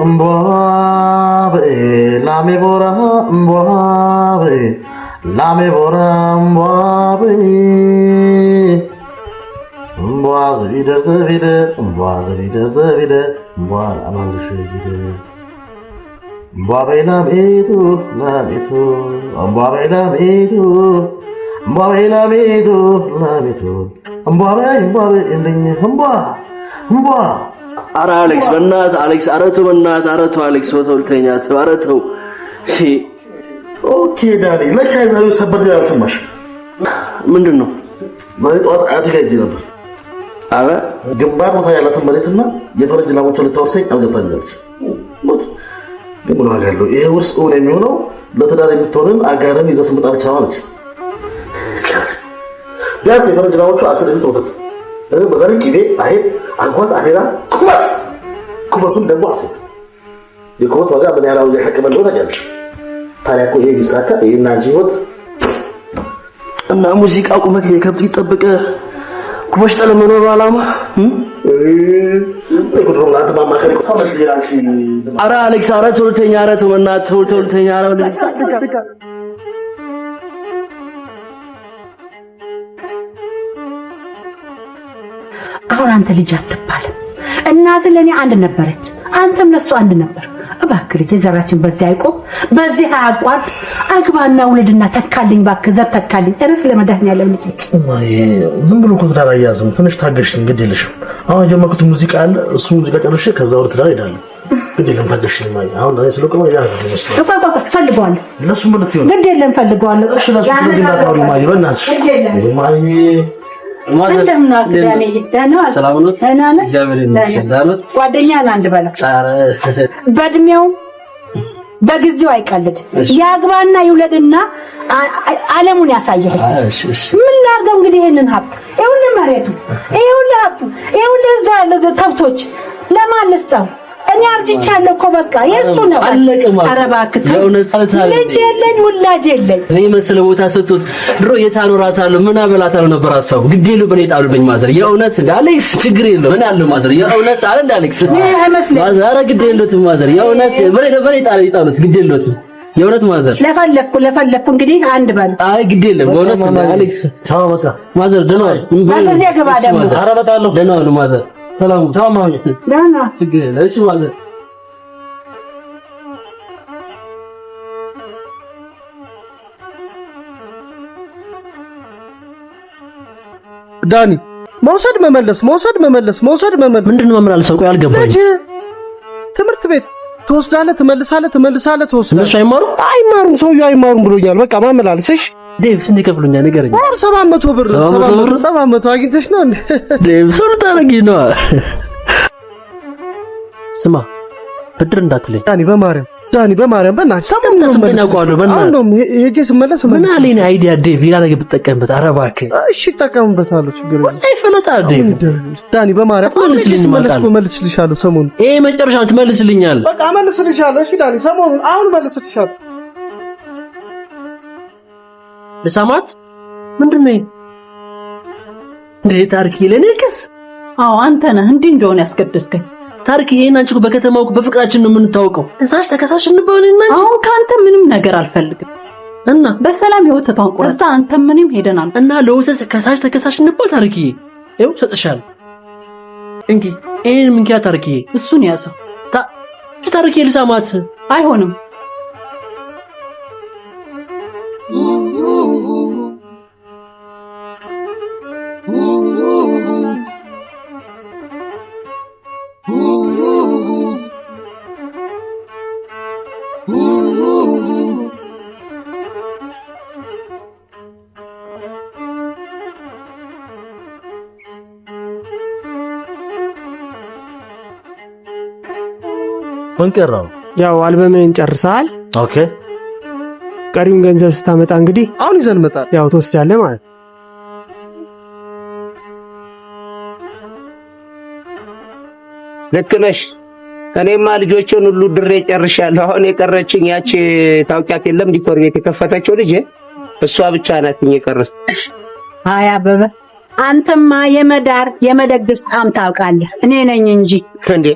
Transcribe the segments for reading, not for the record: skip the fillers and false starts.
Mboabe, lame bora, mboabe, lame bora, mboabe. Mboaz wieder zevide, mboaz wieder zevide, mboal amangishe. Mboabe lametu, lametu, mboabe lametu, mboabe lametu, lametu. Mboabe, mboabe, endinye, mboa, mboa. Ara Alex በእናትህ Alex አረቱ በእናትህ አረቱ Alex ወተውልተኛት አረተው እሺ ኦኬ ዳኒ ለካይዛው ሰበር ዜና አልሰማሽ ምንድነው ማለት ወጣ አትገጂ ነበር አረ ግንባር ቦታ ያላትን መሬትና የፈረጅ ላሞች ልታወርሰኝ አልገባኛለች ሞት ግን ምን ዋጋ አለው ይሄ ውርስ ኦን የሚሆነው ለተዳር የምትሆንን አጋርን ይዘህ ስምጣ ብቻ ማለት እስኪያስ ቢያንስ የፈረጅ ላሞቹ አስደት ወተት በዛሬ ቂቤ አይብ አጓት አዴራ ኩበቱን ደግሞ አስብ የኩበት ዋጋ ምን ያህል ያሐቀበል ነው ታውቂያለሽ ታዲያ እኮ ይሄ ቢሳካ ይሄና ጂወት እና ሙዚቃ ቁመት የከብት ይጠብቀ ኩበሽ ተለመኖር አላማ እኮ አንተ ማማከር እኮ ሰው ልጅ አራ አሌክስ አራ ተውልተኛ አራ ተውና ተውልተኛ አራ አሁን አንተ ልጅ አትባልም እናት ለኔ አንድ ነበረች አንተም ለሱ አንድ ነበር እባክህ ልጅ ዘራችን በዚህ አይቆም በዚህ አቋርጥ አግባና ውልድና ተካልኝ ባክህ ዘር ተካልኝ እርስ ለመዳህኛ ለልጅ ዝም ብሎ ኮትዳር አያዝም ትንሽ ታገሽ እንግዲህ ልሽም አሁን ጀመርኩት ሙዚቃ አለ እሱ ሙዚቃ ጨርሼ ከዛ ወር ትዳር ሄዳለሁ እንግዲህ ለምን ታገሽ ማይ አሁን ላይ ስለቆመ ያ ነው ፈልገዋለሁ ለሱ ምን ልትይው ግድ የለም ፈልገዋለሁ እሺ ለሱ ስለዚህ እንዳታወሪ ማይ በእናትሽ ማይ እንደምን አድርጋኔ ደህና ሰላምነት እግዚአብሔር ይመስገን ዳሎት ጓደኛ አንድ በላ በእድሜው በጊዜው አይቀልድ ያግባና ይውለድና ዓለሙን ያሳየህ ምን ላርገው እንግዲህ ይሄንን ሀብት ይሁን መሬቱ ይሁን ሀብቱ ይሁን ዘለ ከብቶች ለማልስጠው እኔ አርጅቻለሁ እኮ በቃ የሱ ነው አረባክት ልጅ የለኝ ወላጅ የለኝ እኔ መስለ ቦታ ሰጥቶት ድሮ የታኖራታለሁ ምን አበላታለሁ ነበር አሳው ግዴሉ በኔ ጣሉብኝ ማዘር የእውነት አሌክስ ችግር የለም እኔ አለ ማዘር የእውነት አለ አሌክስ ማዘር አረ ግዴሉት ማዘር የእውነት በኔ ጣሉት ግዴሉት የእውነት ማዘር ለፈለፍኩ እንግዲህ አንድ ባል አይ ግዴለም በእውነት አሌክስ ቻው በቃ ማዘር ደህና በዚህ ገባ ደግሞ አረ በጣለሁ ደህና ነው ማዘር ሰላም ቻው ማሚ ደህና ችግር የለም እሺ ማዘር ዳኒ መውሰድ መመለስ ምንድነው መመላለስ ቆይ አልገባኝ ልጅ ትምህርት ቤት ትወስዳለህ ትመልሳለህ ትወስዳለህ እነሱ አይማሩም ሰውዬው አይማሩም ብሎኛል በቃ ማመላለስሽ ዴቭ ስንት ይከፍሉኛል ንገረኝ 700 ብር 700 አግኝተሽ ነው እንዴ ዴቭ ሰው ታረጊ ነው ስማ ብድር እንዳትለኝ ዳኒ በማርያም በእናትህ ሰምተኛ ቋሉ በእናትህ ሄጄ ስመለስ ምን አለኝ አይዲያ ዴቭ ሌላ ነገር ብትጠቀምበት ኧረ እባክህ እሺ እጠቀምበታለሁ ችግር የለም ወላሂ ፈለጣ ዴቭ ዳኒ በማርያም መልስልሻለሁ ሰሞኑን ይሄ መጨረሻው ትመልስልኛል በቃ መልስልሻለሁ እሺ ዳኒ ሰሞኑን አሁን መልስልሻለሁ ለሳማት ምንድነው እንዴ ታርኪ ለኔክስ አዎ አንተ ነህ እንዴ እንደሆነ ያስገደድከኝ ታርኪ ይሄን አንቺ በከተማው በፍቅራችን ነው የምንታወቀው እዛሽ ተከሳሽ እንባልና አሁን ካንተ ምንም ነገር አልፈልግም እና በሰላም ህይወት ተጣንቆረ እዛ አንተ ምንም ሄደናል እና ለወተት ተከሳሽ እንባል ታርኪ ይኸው ሰጥሻለሁ እንጂ ይሄን ምን ታርኪ እሱን ያዘው ታርኪ ለሳማት አይሆንም ወንቀራው ያው አልበምን ጨርሰሃል ኦኬ ቀሪውን ገንዘብ ስታመጣ እንግዲህ አሁን ይዘን መጣ ያው ተወስጃለህ ማለት ልክ ነሽ እኔማ ልጆችን ሁሉ ድሬ ጨርሻለሁ አሁን የቀረችኝ ያቺ ታውቂያት የለም ዲኮር ቤት የከፈተችው ልጅ እሷ ብቻ ናት የቀረች አይ አበበ አንተማ የመዳር የመደግስ ታውቃለህ እኔ ነኝ እንጂ እንዴ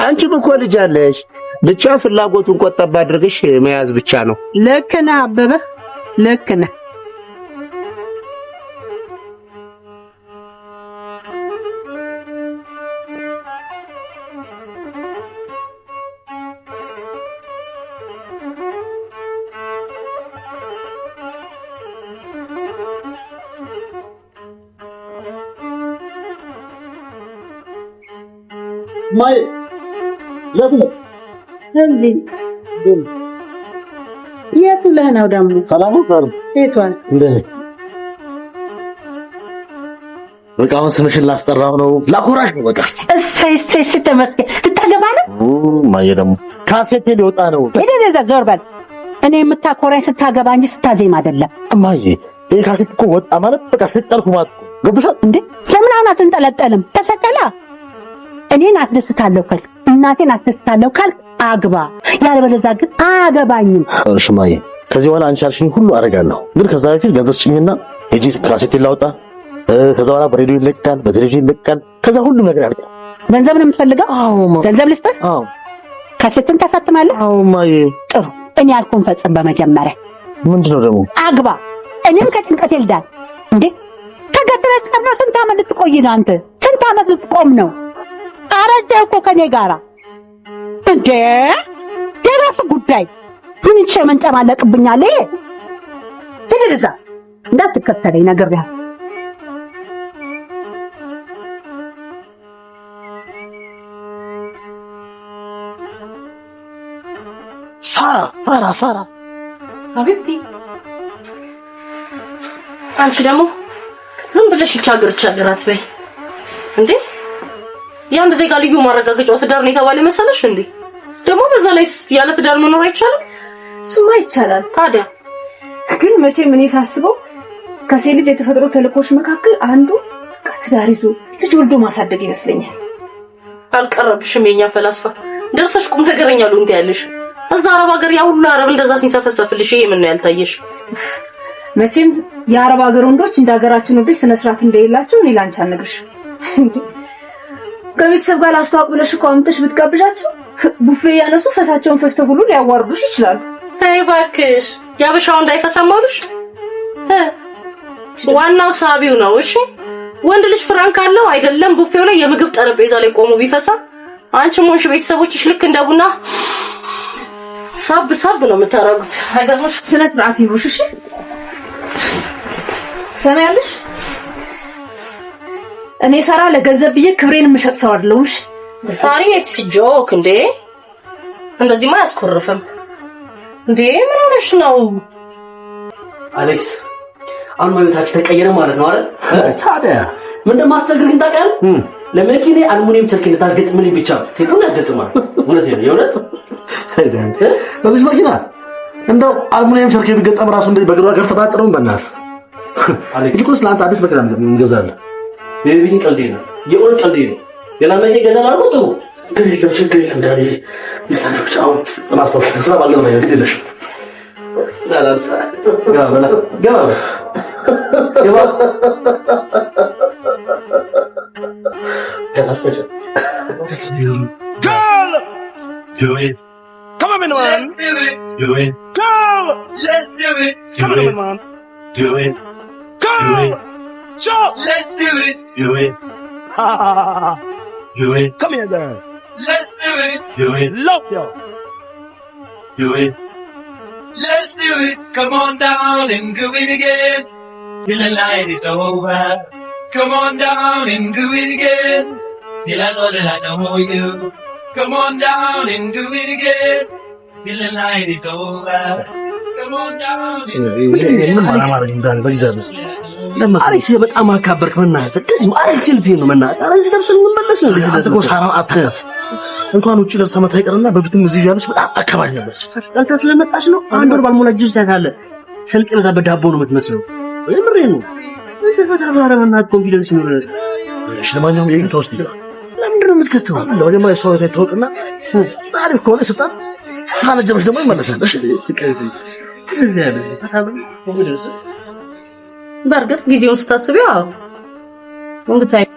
አንቺ እኮ ልጅ አለሽ ብቻ ፍላጎቱን ቆጠብ አድርገሽ መያዝ ብቻ ነው። ልክ ነህ አበበ፣ ልክ ነህ። ማይ ለምን የቱ ለህ ነው ደግሞ? ሰላም ነው። የቷን በቃ አሁን ስምሽን ላስጠራው ነው፣ ላኮራሽ ነው። በቃ እሰይ ተመስገን። ልታገባ ነው? ማየ ደግሞ ካሴቴ ሊወጣ ነው። ሄደህ ዞር በል። እኔ የምታኮራኝ ስታገባ እንጂ ስታዜም አይደለም። ማየ ይሄ ካሴት እኮ ወጣ ማለት በቃ ስጠልኩ ማለት ገብቶሻል እንዴ? ለምን አሁን አትንጠለጠልም? ተሰቀላ እኔን አስደስታለሁ ካልክ እናቴን አስደስታለሁ ካልክ አግባ፣ ያለበለዚያ ግን አያገባኝም። እሺ ማየ፣ ከዚህ በኋላ አንቺ ያልሽኝ ሁሉ አደርጋለሁ። ግን ከዛ በፊት ገንዘብ ስጭኝና ሂጂ ካሴት ላውጣ። ከዛ በኋላ በሬዲዮ ይለቀቃል፣ በቴሌቪዥን ይለቀቃል። ከዛ ሁሉም ነገር ያልቃል። ገንዘብ ነው የምትፈልገው? አዎ። ገንዘብ ልስጥህ? አዎ። ካሴትን ታሳትማለህ? አዎ ማየ። ጥሩ፣ እኔ ያልኩህን ፈጽም። በመጀመሪያ ምንድነው ደግሞ? አግባ። እኔም ከጭንቀት ይልዳል እንዴ። ከገትረስ ቀብሮ ስንት ዓመት ልትቆይ ነው አንተ? ስንት ዓመት ልትቆም ነው? አረጀህ እኮ ከኔ ጋራ እንዴ። የራስ ጉዳይ ምን ይቼ መንጨማለቅብኛል? ትልልዛ እንዳትከተለኝ ነግሬሃለሁ። ሳራ አቤት። አንቺ ደግሞ ዝም ብለሽ ይቻገራት በይ እንዴ። ያን ዜጋ ልዩ ማረጋገጫው ትዳር ነው የተባለ መሰለሽ እንዴ? ደግሞ በዛ ላይ ያለ ትዳር መኖር አይቻልም? እሱማ ይቻላል። ታዲያ ግን መቼም እኔ ሳስበው ከሴት ልጅ የተፈጥሮ ተልእኮች መካከል አንዱ ትዳር ይዞ ልጅ ወልዶ ማሳደግ ይመስለኛል። አልቀረብሽም የኛ ፈላስፋ። ደርሰሽ ቁም ነገረኛ ሉ እንት ያለሽ እዛ አረብ ሀገር ያ ሁሉ አረብ እንደዛ ሲንሰፈሰፍልሽ ይሄ ምን ነው ያልታየሽ? መቼም የአረብ ሀገር ወንዶች እንደ ሀገራችን ወንዶች ስነ ስርዓት እንደሌላቸው እኔ ላንቺ አልነግርሽም። ከቤተሰብ ጋር ላስተዋውቅ ብለሽ እኮ አምጥተሽ ብትጋብዣቸው ቡፌ ያነሱ ፈሳቸውን ፈስተው ሁሉ ሊያዋርዱሽ ይችላሉ። አይ እባክሽ ያበሻው እንዳይፈሳም አሉሽ። ዋናው ሳቢው ነው። እሺ ወንድ ልጅ ፍራንክ አለው አይደለም ቡፌው ላይ የምግብ ጠረጴዛ ላይ ቆሞ ቢፈሳ አንቺም ሆንሽ ቤተሰቦችሽ ልክ እንደ ቡና ሳብ ነው የምታረጉት። አይገርምሽ? ስነ ስርዓት ይሁንሽ። እሺ ሰማያለሽ? እኔ ሳራ ለገንዘብ ብዬ ክብሬን የምሸጥ ሰው አይደለሁም። እሺ ሳሪ እትስ ጆክ እንዴ እንደዚህማ አያስኮርፍም እንዴ። ምን ሆነሽ ነው አሌክስ? አሁን ማየታችን ተቀየረ ማለት ነው አይደል? ታዲያ ምን እንደማስተግር ግን ታውቃለህ? ለመኪኔ አልሙኒየም ቸርክ ልታስገጥምልኝ ብቻ ቴሌፎን ያስገጥማል። እውነት ነው የእውነት አይደል? ለዚህ መኪና እንደው አልሙኒየም ቸርክ ቢገጠም ራሱ እንደዚህ በግራ ገር ተጣጥረው በእናትህ አሌክስ ይልቁንስ ለአንተ አዲስ መኪና እንገዛለን። ቤቢኝ ቀልዴ ነው የእውነት ቀልዴ ነው። ሌላ መኪና ይገዛል አልኩ። ጥሩ ግን የለም ችግር የለም ዳኒ ይሰናብቻ አሁን ለማስታወሻ ከስራ ባለው ነው ግድ የለሽም። ገባ Girl, do it. Come on, man. Let's do it. Do it. Girl, let's do it. Come on, man. Do it. Girl, sure. Let's do it. Do it. Do it. Come here, girl. Let's do it. Do it. Love you. Do it. Let's do it. Come on down and do it again. Till the night is over. Come on down and do it again. Till I know that I know you. Come on down and do it again. Till the night is over. Come on down and do it again. አሌክስ በጣም አካበርክ። መናዘ ከዚህ አሌክስ ልጅ ነው መናዘ እዚህ ደርሰን እንመለስ ነው። ለዚህ ደግሞ ሳራን አታያት እንኳን ውጪ ደርሳ መታ ይቀርና በፊትም እዚህ ያለች በጣም አካባቢ ነበር። አንተ ስለመጣች ነው አንድ ወር ባልሞላ ጊዜ ታያታለህ። ስልክ በዛ በዳቦ ነው የምትመስለው። የምሬ ነው። ተፈጥሯ ረመናት ኮንፊደንስ ነው። እሺ ለማንኛውም ይሄን ተወስድ ይላል። ለምንድን ነው የምትከተው? ለመጀመሪያ ሰው ታይተውቅና አሪፍ ከሆነ ስጣን ካለጀመሽ ደግሞ ይመለሳል። እሺ ከዚህ ያለ ታታም ኮንፊደንስ በእርግጥ ጊዜውን ስታስቢው አዎ እንግዲህ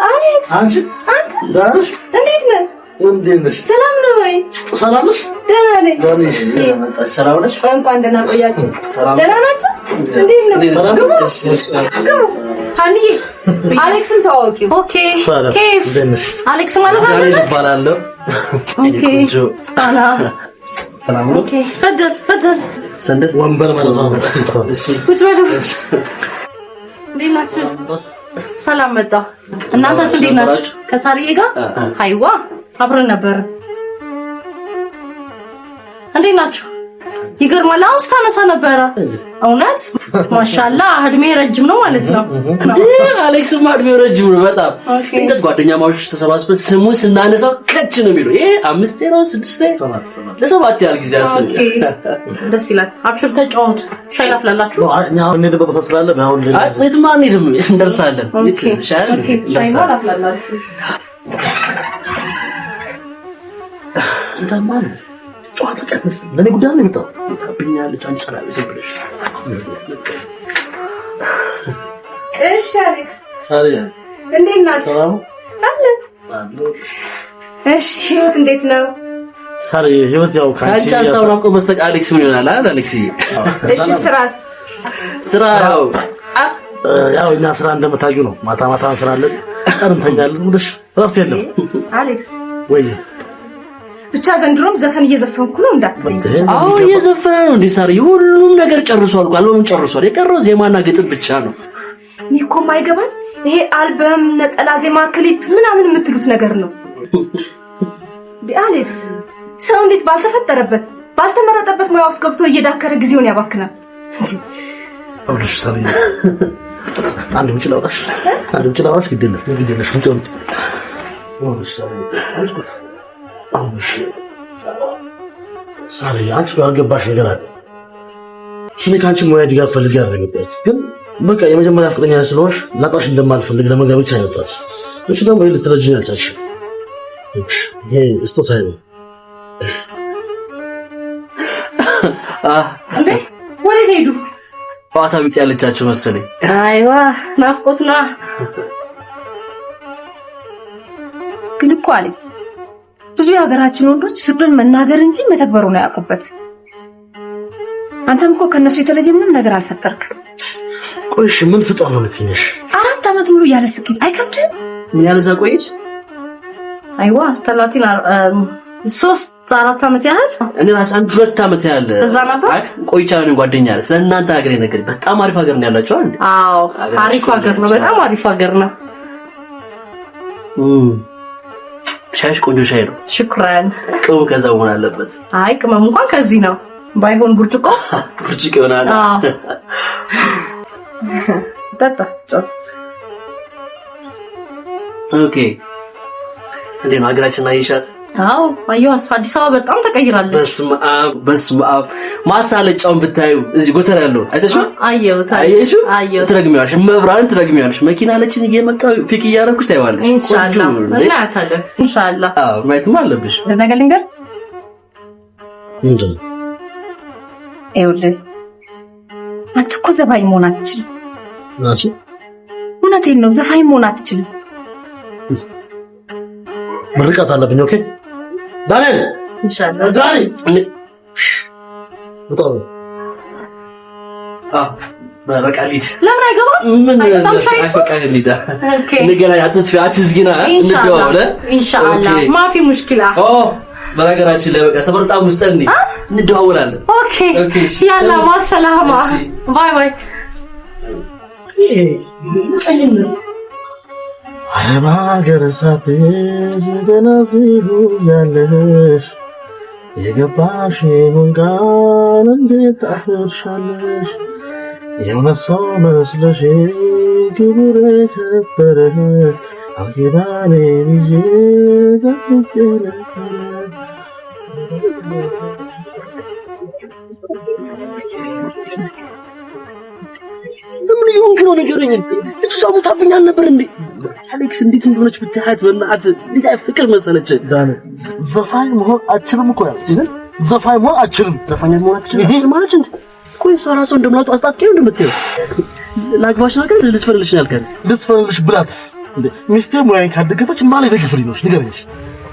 አሌክስ አንቺ ዳርሽ እንዴት ነህ? እንዴት ነሽ? ሰላም ነው ወይ? ሰላም ነሽ? ደህና ነኝ። ሰላም ነሽ? እንኳን ደህና ቆያችሁ። ደህና ናችሁ? እንዴት ነው? ሀኒዬ አሌክስን ታዋቂው? ኦኬ ኬፍ አሌክስ ማለት ዳንኤል እባላለሁ። ኦኬ ሰላም ነው? ኦኬ ፈደል ሰንደል ወንበር ማለት ነው። እሺ ቁጭ በሉ። እንዴት ናችሁ? ሰላም መጣ። እናንተስ እንዴት ናችሁ? ከሳሪዬ ጋር ሃይዋ አብረን ነበር። እንዴት ናችሁ? ይገርማል። አሁን ስታነሳ ነበረ። እውነት ማሻአላ እድሜ ረጅም ነው ማለት ነው። አሌክስማ እድሜው ረጅም ነው በጣም። እንዴት ጓደኛ ማቾች ተሰባስበን ስሙን ስናነሳው ከች ነው የሚለው። ይሄ 5 ነው 6 ለሰባት ያህል ጊዜ አስብ። ደስ ይላል። አብሽር ተጫወቱ። ሻይ ላፍላላችሁ? እኛ እንሄድበት ቦታ ስላለ አሁን የትም አንሄድም እንደርሳለን። ሻይ ላፍላላችሁ? እንታማ ጨዋታ ቀንስ። ለኔ ጉዳይ ነው የመጣው። ታብኛለች አንጸራዊ ዝም ብለሽ። እሺ አሌክስ ሳሪያ እንዴት ናችሁ? ሰላም አለ። እሺ ህይወት እንዴት ነው? ሳሪያ ህይወት ያው ካንቺ ያሳውራቆ በስተቀር አሌክስ ምን ይሆናል አይደል? አሌክስ እሺ ስራስ? ስራ ያው እኛ ስራ እንደምታዩ ነው። ማታ ማታ እንሰራለን፣ ቀን እንተኛለን። ወደሽ እረፍት የለም። አሌክስ ወይ ብቻ ዘንድሮም ዘፈን እየዘፈንኩ ነው እንዳትለኝ። አዎ እየዘፈነ ነው እንዴ ሳሪዬ? ሁሉም ነገር ጨርሷል። አልበሙን ጨርሷል። የቀረው ዜማና ግጥም ብቻ ነው። እኔ እኮ የማይገባኝ ይሄ አልበም፣ ነጠላ ዜማ፣ ክሊፕ ምናምን የምትሉት ነገር ነው። አሌክስ ሰው እንዴት ባልተፈጠረበት ባልተመረጠበት ሙያ ውስጥ ገብቶ እየዳከረ ጊዜውን ያባክናል እንጂ። ወደሽ ሳሪዬ አንድ ብቻ ላውራሽ ግዴለሽ ምንጭ ወደሽ ሳሪዬ ሳሪ አንቺ ያልገባሽ ነገር አለ። እኔ ካንቺ ሙያ ድጋፍ ፈልጌ አደረገበት፣ ግን በቃ የመጀመሪያ ፍቅረኛ ስለሆንሽ ላጣሽ እንደማልፈልግ ለመጋበቻ አይነጣሽ። እቺ ደግሞ ልትረጂኝ አልቻልሽም። ይሄ ስጦታዬ ነው። እንዴ ወዴት ሄዱ? ጨዋታ ቢጤ ያለቻቸው መሰለኝ። አይዋ ናፍቆትና ግን እኮ አሌክስ ብዙ የሀገራችን ወንዶች ፍቅርን መናገር እንጂ መተግበሩን አያውቁበት። አንተም እኮ ከነሱ የተለየ ምንም ነገር አልፈጠርክም። ቆይሽ ምን ፍጠር ነው የምትይኝ? 4 ዓመት ሙሉ ያለ ስኬት አይከብድም? ምን ያለ እዛ ቆይሽ? አይዋ 3-4 ዓመት ያህል እኔ ራስ 1-2 ዓመት ያህል እዛ ነበር ቆይቻለሁ። ጓደኛ ስለእናንተ ሀገር ነገር በጣም አሪፍ ሀገር ነው ያላችሁ አይደል? አዎ አሪፍ ሀገር ነው፣ በጣም አሪፍ ሀገር ነው። ሻይሽ ቆንጆ ሻይ ነው። ሽክራን። ቅመም ከዛ መሆን አለበት። አይ ቅመም እንኳን ከዚህ ነው፣ ባይሆን ብርጭቆ ይሆናል። ጠጣ ጮት። ኦኬ እንዴ ነው ሀገራችን አየሻት? አዎ አየኋት። አዲስ አበባ በጣም ተቀይራለች። በስመ አብ ማሳለጫውን ብታዩ እዚህ ጎተራ ያለው አይተሽው? አየሽው? ትረግሚዋለሽ፣ መብራን ትረግሚዋለሽ። መኪና አለችን እየመጣው ፒክ እያደረኩሽ ታይዋለሽ። ኢንሻአላህ እናታለን። ኢንሻአላህ አዎ ማየትም አለብሽ። ለነገር ልንገር እንዴ ይኸውልህ አንተ እኮ ዘፋኝ መሆን አትችልም። ናቺ እውነቴን ነው፣ ዘፋኝ መሆን አትችልም። ምርቃት አለብኝ። ኦኬ ዳንኤል ኢንሻአላህ ዳንኤል በጣም በቃ ሊድ ለምን አይገባም? ምን ታምሻይሱ በቃ ሊዳ ኦኬ ንገና አትዝጊና እንደዋለ ኢንሻአላህ ማፊ ሙሽኪላ። በነገራችን ላይ በቃ ሰፈር በጣም ውስጥ እንደዋወላለን። ኦኬ ያላ ማሰላማ ባይ ባይ። አረባ ገረሳት ገና ሲሉ ያለሽ የገባሽ መንጋን እንዴት አፍርሻለሽ? የእውነት ሰው መስለሽ ክቡር ከበረ አልኪዳኔ ይዤ ተፍቄ ነበረ። ምን ይሆንክ ነው ንገረኝ። እሱ ሳሙታብኛ ነበር እንዴ? አሌክስ እንዴት እንደሆነች ብታያት በእናትህ እንዴት ፍቅር መሰለች። ዳን ዘፋኝ መሆን አችልም እኮ ያለች ዘፋኝ መሆን አችልም። ዘፋኝ መሆን አችልም ማለት እንዴ? ቆይ ሰራሶ እንደምናውጥ አስጣጥቄው እንደምትይው ላግባሽ ነገር ልስፈልልሽ ያልካት ልስፈልልሽ ብላትስ ሚስቴ ሙያዬን ካልደገፈች ማን ይደግፍልኝ ነው? ንገረኝ።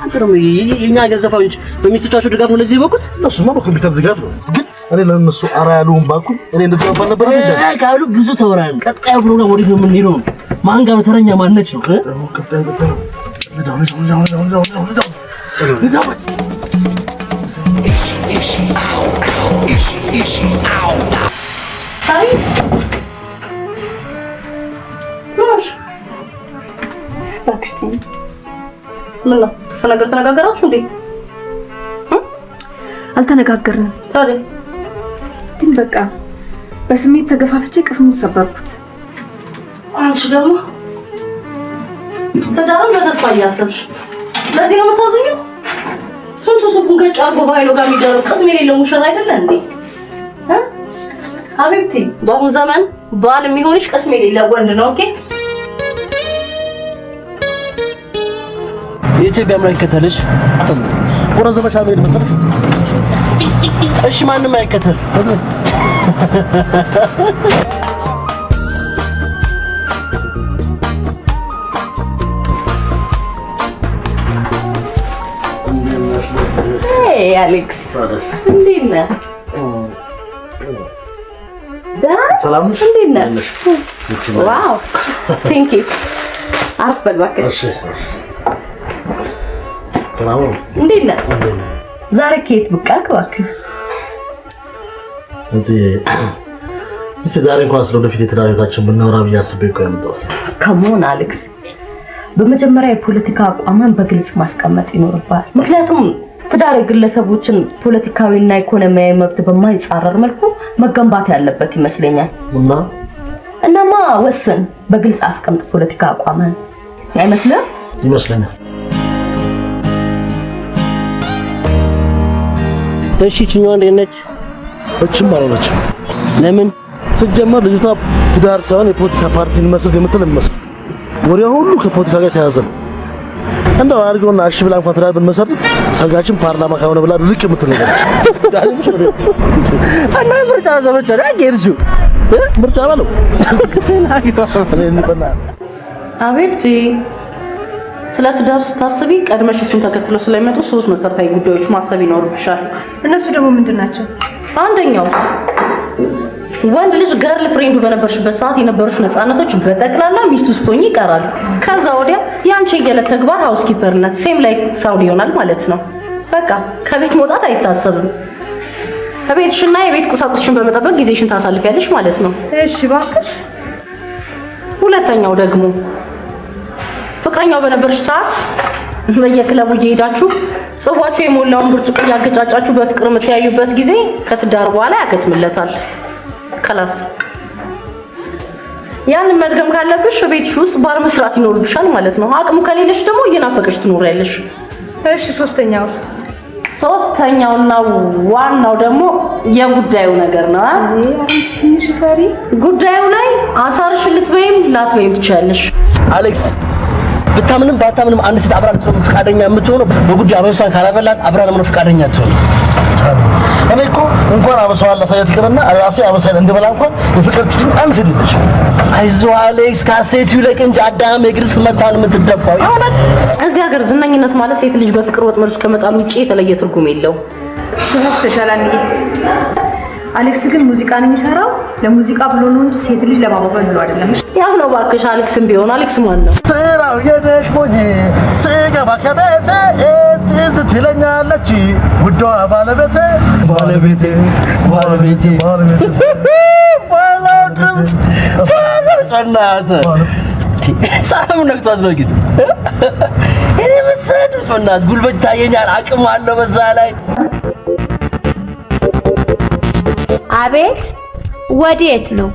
አንተ ደግሞ የኛ ሀገር ዘፋኞች በሚስቶቻቸው ድጋፍ ነው ለዚህ የበቁት? እነሱማ በኮምፒውተር ድጋፍ ነው። ግን እኔ ለእነሱ አርአያ ልሁን ባልኩኝ እኔ እንደዛ ባል ነበር አይደል? ካሉ ብዙ ተወራል። ቀጣዩ ፕሮግራም ወዴት ነው የምንሄደው? ማን ጋር ነው ተረኛ ማነች ነው? ምን ነው ተነጋገራችሁ እንዴ? አልተነጋገርንም። ታዲያ ግን በቃ በስሜት ተገፋፍቼ ቅስሙን ሰበርኩት። አንቺ ደግሞ ትዳርን በተስፋ እያሰብሽ ለዚህ ነው የምታዝኘው? ስንቱ ሱፉን ገጭ አርጎ ባይሎ ጋር የሚደሩ ቅስም የሌለው ሙሽራ አይደለ እንዴ? ሀቢብቲ በአሁን ዘመን ባል የሚሆንሽ ቅስም የሌለው ወንድ ነው። ኦኬ የኢትዮጵያ አምላክ ከተልሽ ወራ ዘመቻ ነው መሰለሽ? እሺ ማንንም አይከተል። አሌክስ እንዴት ነህ? ሰላም ነሽ? እንዴት ነህ? ዋው ቴንክ ዩ። አረፍ በል እባክህ። እሺ ሰላም ነው። እንዴት ነህ? ዛሬ ከየት ብቅ አልክ እባክህ? እዚህ ዛሬ እንኳን ስለወደፊት የትዳር ህይወታችን ብናወራ ብዬ አስቤ እኮ ያመጣሁት። ከመሆን አሌክስ በመጀመሪያ የፖለቲካ አቋምን በግልጽ ማስቀመጥ ይኖርባል። ምክንያቱም ትዳር የግለሰቦችን ፖለቲካዊና ኢኮኖሚያዊ መብት በማይጻረር መልኩ መገንባት ያለበት ይመስለኛል። እናማ ወስን፣ በግልጽ አስቀምጥ ፖለቲካ አቋምን። አይመስልም? ይመስለኛል። እሺ ችኛዋ እንዴት ነች? እችም አልሆነችም። ለምን? ስትጀመር ልጅቷ ትዳር ሳይሆን የፖለቲካ ፓርቲን መስረት የምትል መስል ወዲያ ሁሉ ከፖለቲካ ጋር ተያያዘ ነው። እንደው አድርገውና እሺ ብላ እንኳን ትዳር ብንመሰርት ሰርጋችን ፓርላማ ካሆነ ብላ ልቅ የምትል ነገር እና ምርጫ ዘመቻ ያገርጁ ምርጫ ባለው አቤት ስለ ትዳር ስታስቢ ቀድመሽ እሱን ተከትለው ስለሚመጡ ሶስት መሰረታዊ ጉዳዮች ማሰብ ይኖርብሻል። እነሱ ደግሞ ምንድን ናቸው? አንደኛው ወንድ ልጅ ገርል ፍሬንዱ በነበርሽበት ሰዓት የነበሩሽ ነፃነቶች በጠቅላላ ሚስቱ ስትሆኚ ይቀራሉ። ከዛ ወዲያ ያንቺ የየለት ተግባር ሃውስኪፐርነት ሴም ላይክ ሳውዲ ይሆናል ማለት ነው። በቃ ከቤት መውጣት አይታሰብም። ከቤትሽና የቤት ቁሳቁስሽን በመጠበቅ ጊዜሽን ታሳልፊያለሽ ማለት ነው። እሺ እባክሽ። ሁለተኛው ደግሞ ፍቅረኛው በነበርሽ ሰዓት በየክለቡ እየሄዳችሁ ጽዋችሁ የሞላውን ብርጭቆ እያገጫጫችሁ በፍቅር የምትያዩበት ጊዜ ከትዳር በኋላ ያከትምለታል። ከላስ ያን መድገም ካለብሽ ቤትሽ ውስጥ ባር መስራት ይኖርብሻል ማለት ነው። አቅሙ ከሌለሽ ደግሞ እየናፈቀሽ ትኖሪያለሽ። እሺ ሶስተኛውስ? ሶስተኛውና ዋናው ደግሞ የጉዳዩ ነገር ነው። አንቺ ትንሽ ፈሪ ጉዳዩ ላይ አሳርሽን ልትበይም ላትበይም ትችያለሽ። አሌክስ ብታምንም ባታምንም አንድ ሴት አብራ ልትሆን ፈቃደኛ የምትሆነው በጉዳዩ አበሷን ካላበላት አብራ ለምን ፈቃደኛ ትሆን? እኔ እኮ እንኳን አበሳዋን ላሳያት ይቅርና ራሴ አበሳን እንድበላ እንኳን የፍቅር ጭጭን አንድ ሴት የለችም። አይዞህ አሌክስ ካሴቱ ይለቅ እንጂ አዳም የግርስ መታን የምትደፋው የእውነት። እዚህ ሀገር ዝነኝነት ማለት ሴት ልጅ በፍቅር ወጥመድ ውስጥ ከመጣል ውጪ የተለየ ትርጉም የለው። ተሻላል። አሌክስ ግን ሙዚቃን የሚሰራው ለሙዚቃ ብሎ ነው እንጂ ሴት ልጅ ለማባበል ብሎ አይደለም። ያው ነው እባክሽ። አሌክስም ቢሆን አሌክስ ማን ነው? ስራው የደክሞኝ ስገባ ከቤቴ ትዝ ትለኛለች ውዷ ባለቤቴ ባለቤቴ ባለቤቴ ባለቤቴ ሰላም ነክቷት ነው ግን እኔ መሰለኝ በእናትህ ጉልበት ታየኛል፣ አቅም አለው በዛ ላይ። አቤት ወዴት ነው?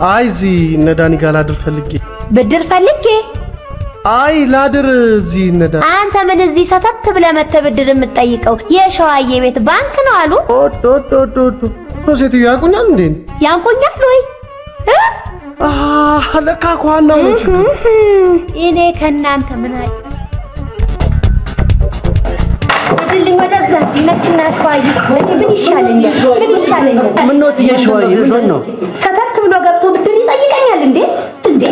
አይ እዚህ እነ ዳኒ ጋር ላድር ፈልጌ። ብድር ፈልጌ? አይ ላድር እዚህ እነ ዳኒ። አንተ ምን እዚህ ሰተት ብለህ መተህ ብድር የምትጠይቀው? የሸዋዬ ቤት ባንክ ነው አሉ። ሴትዮ ያውቁኛል እንዴ? ያውቁኛል ወይ? ለካ እኮ ዋናው ነው ችግር። እኔ ከእናንተ ምን አለ ወደልኝ ወደዛ ይመችና ሸዋዬ ምን ይሻለኛል? ምን ይሻለኛል? ምን ነው ትዬ ሸዋዬ ምንድን ነው? ሰተት ብሎ ገብቶ ብድር ይጠይቀኛል እንዴ? እንዴ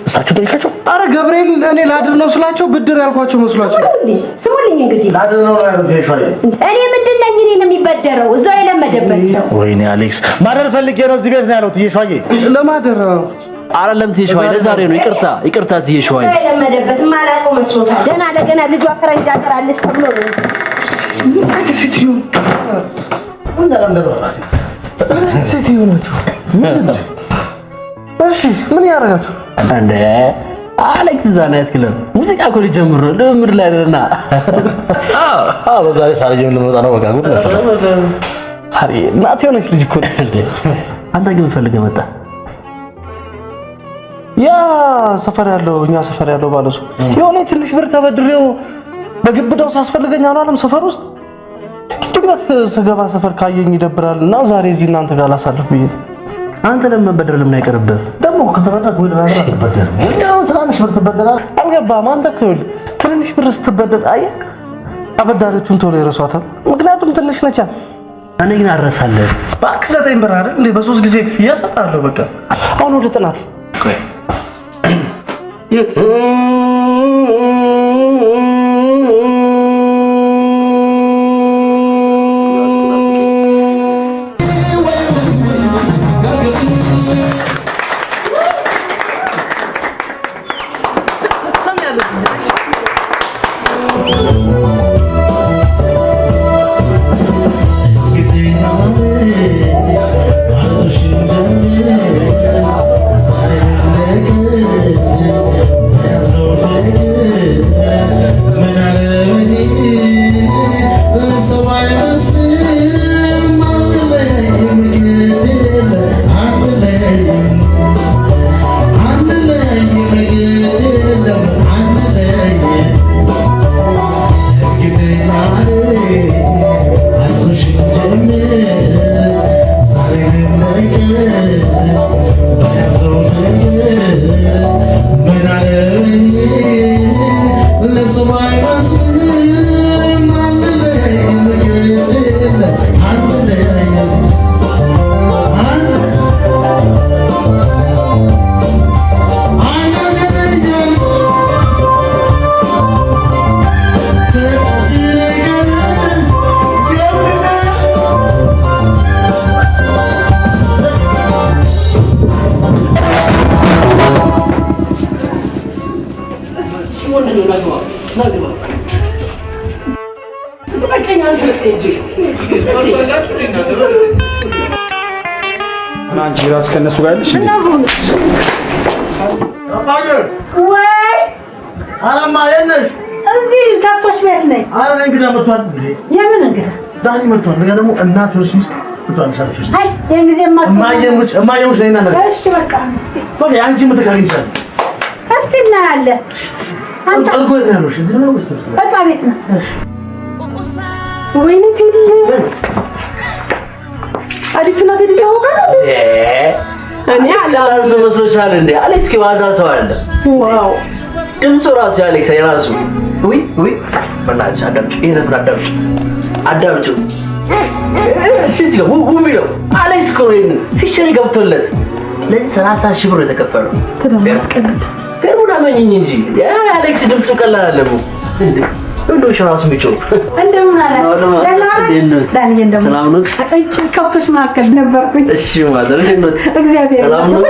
እሳቸው ጠይቃቸው። ኧረ ገብርኤል እኔ ላድር ነው ስላቸው ብድር ያልኳቸው መስሏቸው። ስሙልኝ እንግዲህ ላድር ነው ያሉት ይሻይ። እኔ ምንድን ነኝ እኔ ነው የሚበደረው እዛው የለመደበት ነው። ወይኔ አሌክስ ማደር ፈልጌ ነው እዚህ ቤት ነው ያሉት ይሻይ። ለማደር አይደለም ትይሽዋይ ለዛሬ ነው ይቅርታ ትይሽዋይ። የለመደበት ማላውቀው መስሎታል። ገና ለገና ልጇ ፈረንጅ ሀገር አለች ተብሎ ነው። ሴትዮ ምን እንደረባ ሴትዮ ናቸው። እሺ ምን ያደርጋችሁ እንዴ? አሌክስ ዛናት ክለብ ሙዚቃ እኮ ሊጀምር ነው። ልምምድ ላይ አይደለና በዛሬ ሳልጀምር ልመጣ ነው። በቃ ጉድ ነው። ታሪ እናት የሆነች ልጅ እኮ እንዴ። አንተ ግን ፈልገህ መጣ። ያ ሰፈር ያለው እኛ ሰፈር ያለው ባለሱ የሆነ ትንሽ ብር ተበድሬው በግብዳው ሳስፈልገኝ አላለም ሰፈር ውስጥ ድንገት ስገባ ሰፈር ካየኝ ይደብራልና ዛሬ እዚህ እናንተ ጋር ላሳልፍ ብዬ። አንተ ለምን መበደር ለምን አይቀርብህ? ደግሞ ከተበደርክ ወይ ለራስህ አትበደር። ያው ትናንሽ ብር ትበደራለህ። አልገባህም? አንተ እኮ ትንሽ ብር ስትበደር አየህ አበዳሪዎቹን ቶሎ ይረሷታል። ምክንያቱም ትንሽ ነች። እኔ ግን አረሳለሁ። እባክህ 9 ብር አይደል እንዴ በ3 ጊዜ ክፍያ እሰጥሃለሁ። በቃ አሁን ወደ ጥናት ቆይ አንቺ ራስ ከነሱ ጋር ልሽ ወይ አረማ የነሽ እዚህ ከብቶች ቤት ነኝ። አረ እንግዳ መጥቷል እንዴ? የምን እንግዳ? ዳኒ መጥቷል። ነገ ደግሞ እናት ወርሽ ሚስት መጥቷል። ሻለሽ አይ የጊዜማ እማየሙች ነይና ነገ እሺ በቃ እስቲ በቃ አንቺ ምትካግኝቻል። እስቲ እናያለን። አንተ አልጎ ያለሽ እዚህ ነው ወይስ በቃ ቤት ነው? ወይኔ ቴዲ አዲስ ነው ቴዲ ያውቃል እኔ አላርሱ መስሎሻል እንዴ? አሌክስ ከዋዛ ሰው አለ። ዋው ድምፁ ራሱ አሌክስ የራሱ ውይ በእናትሽ አዳምጪ። ይሄ ዘፈን አዳምጪ። እሺ ነው የሚለው አሌክስ እኮ ነው ፊቸር ገብቶለት ለዚህ 30 ሺህ ብር የተከፈለው። ፌርሙዳ መኝኝ እንጂ ያ አሌክስ ድምፁ ቀላል አይደለም እንዴ? እንደው ሸራሱ የሚጮህ እንደምን አለ ዳንዬ እንደምን ሰላም ነው? እቺ ከብቶች መካከል ነበርኩኝ። እሺ ማዘር እንዴት ነው? እግዚአብሔር ሰላም ነው?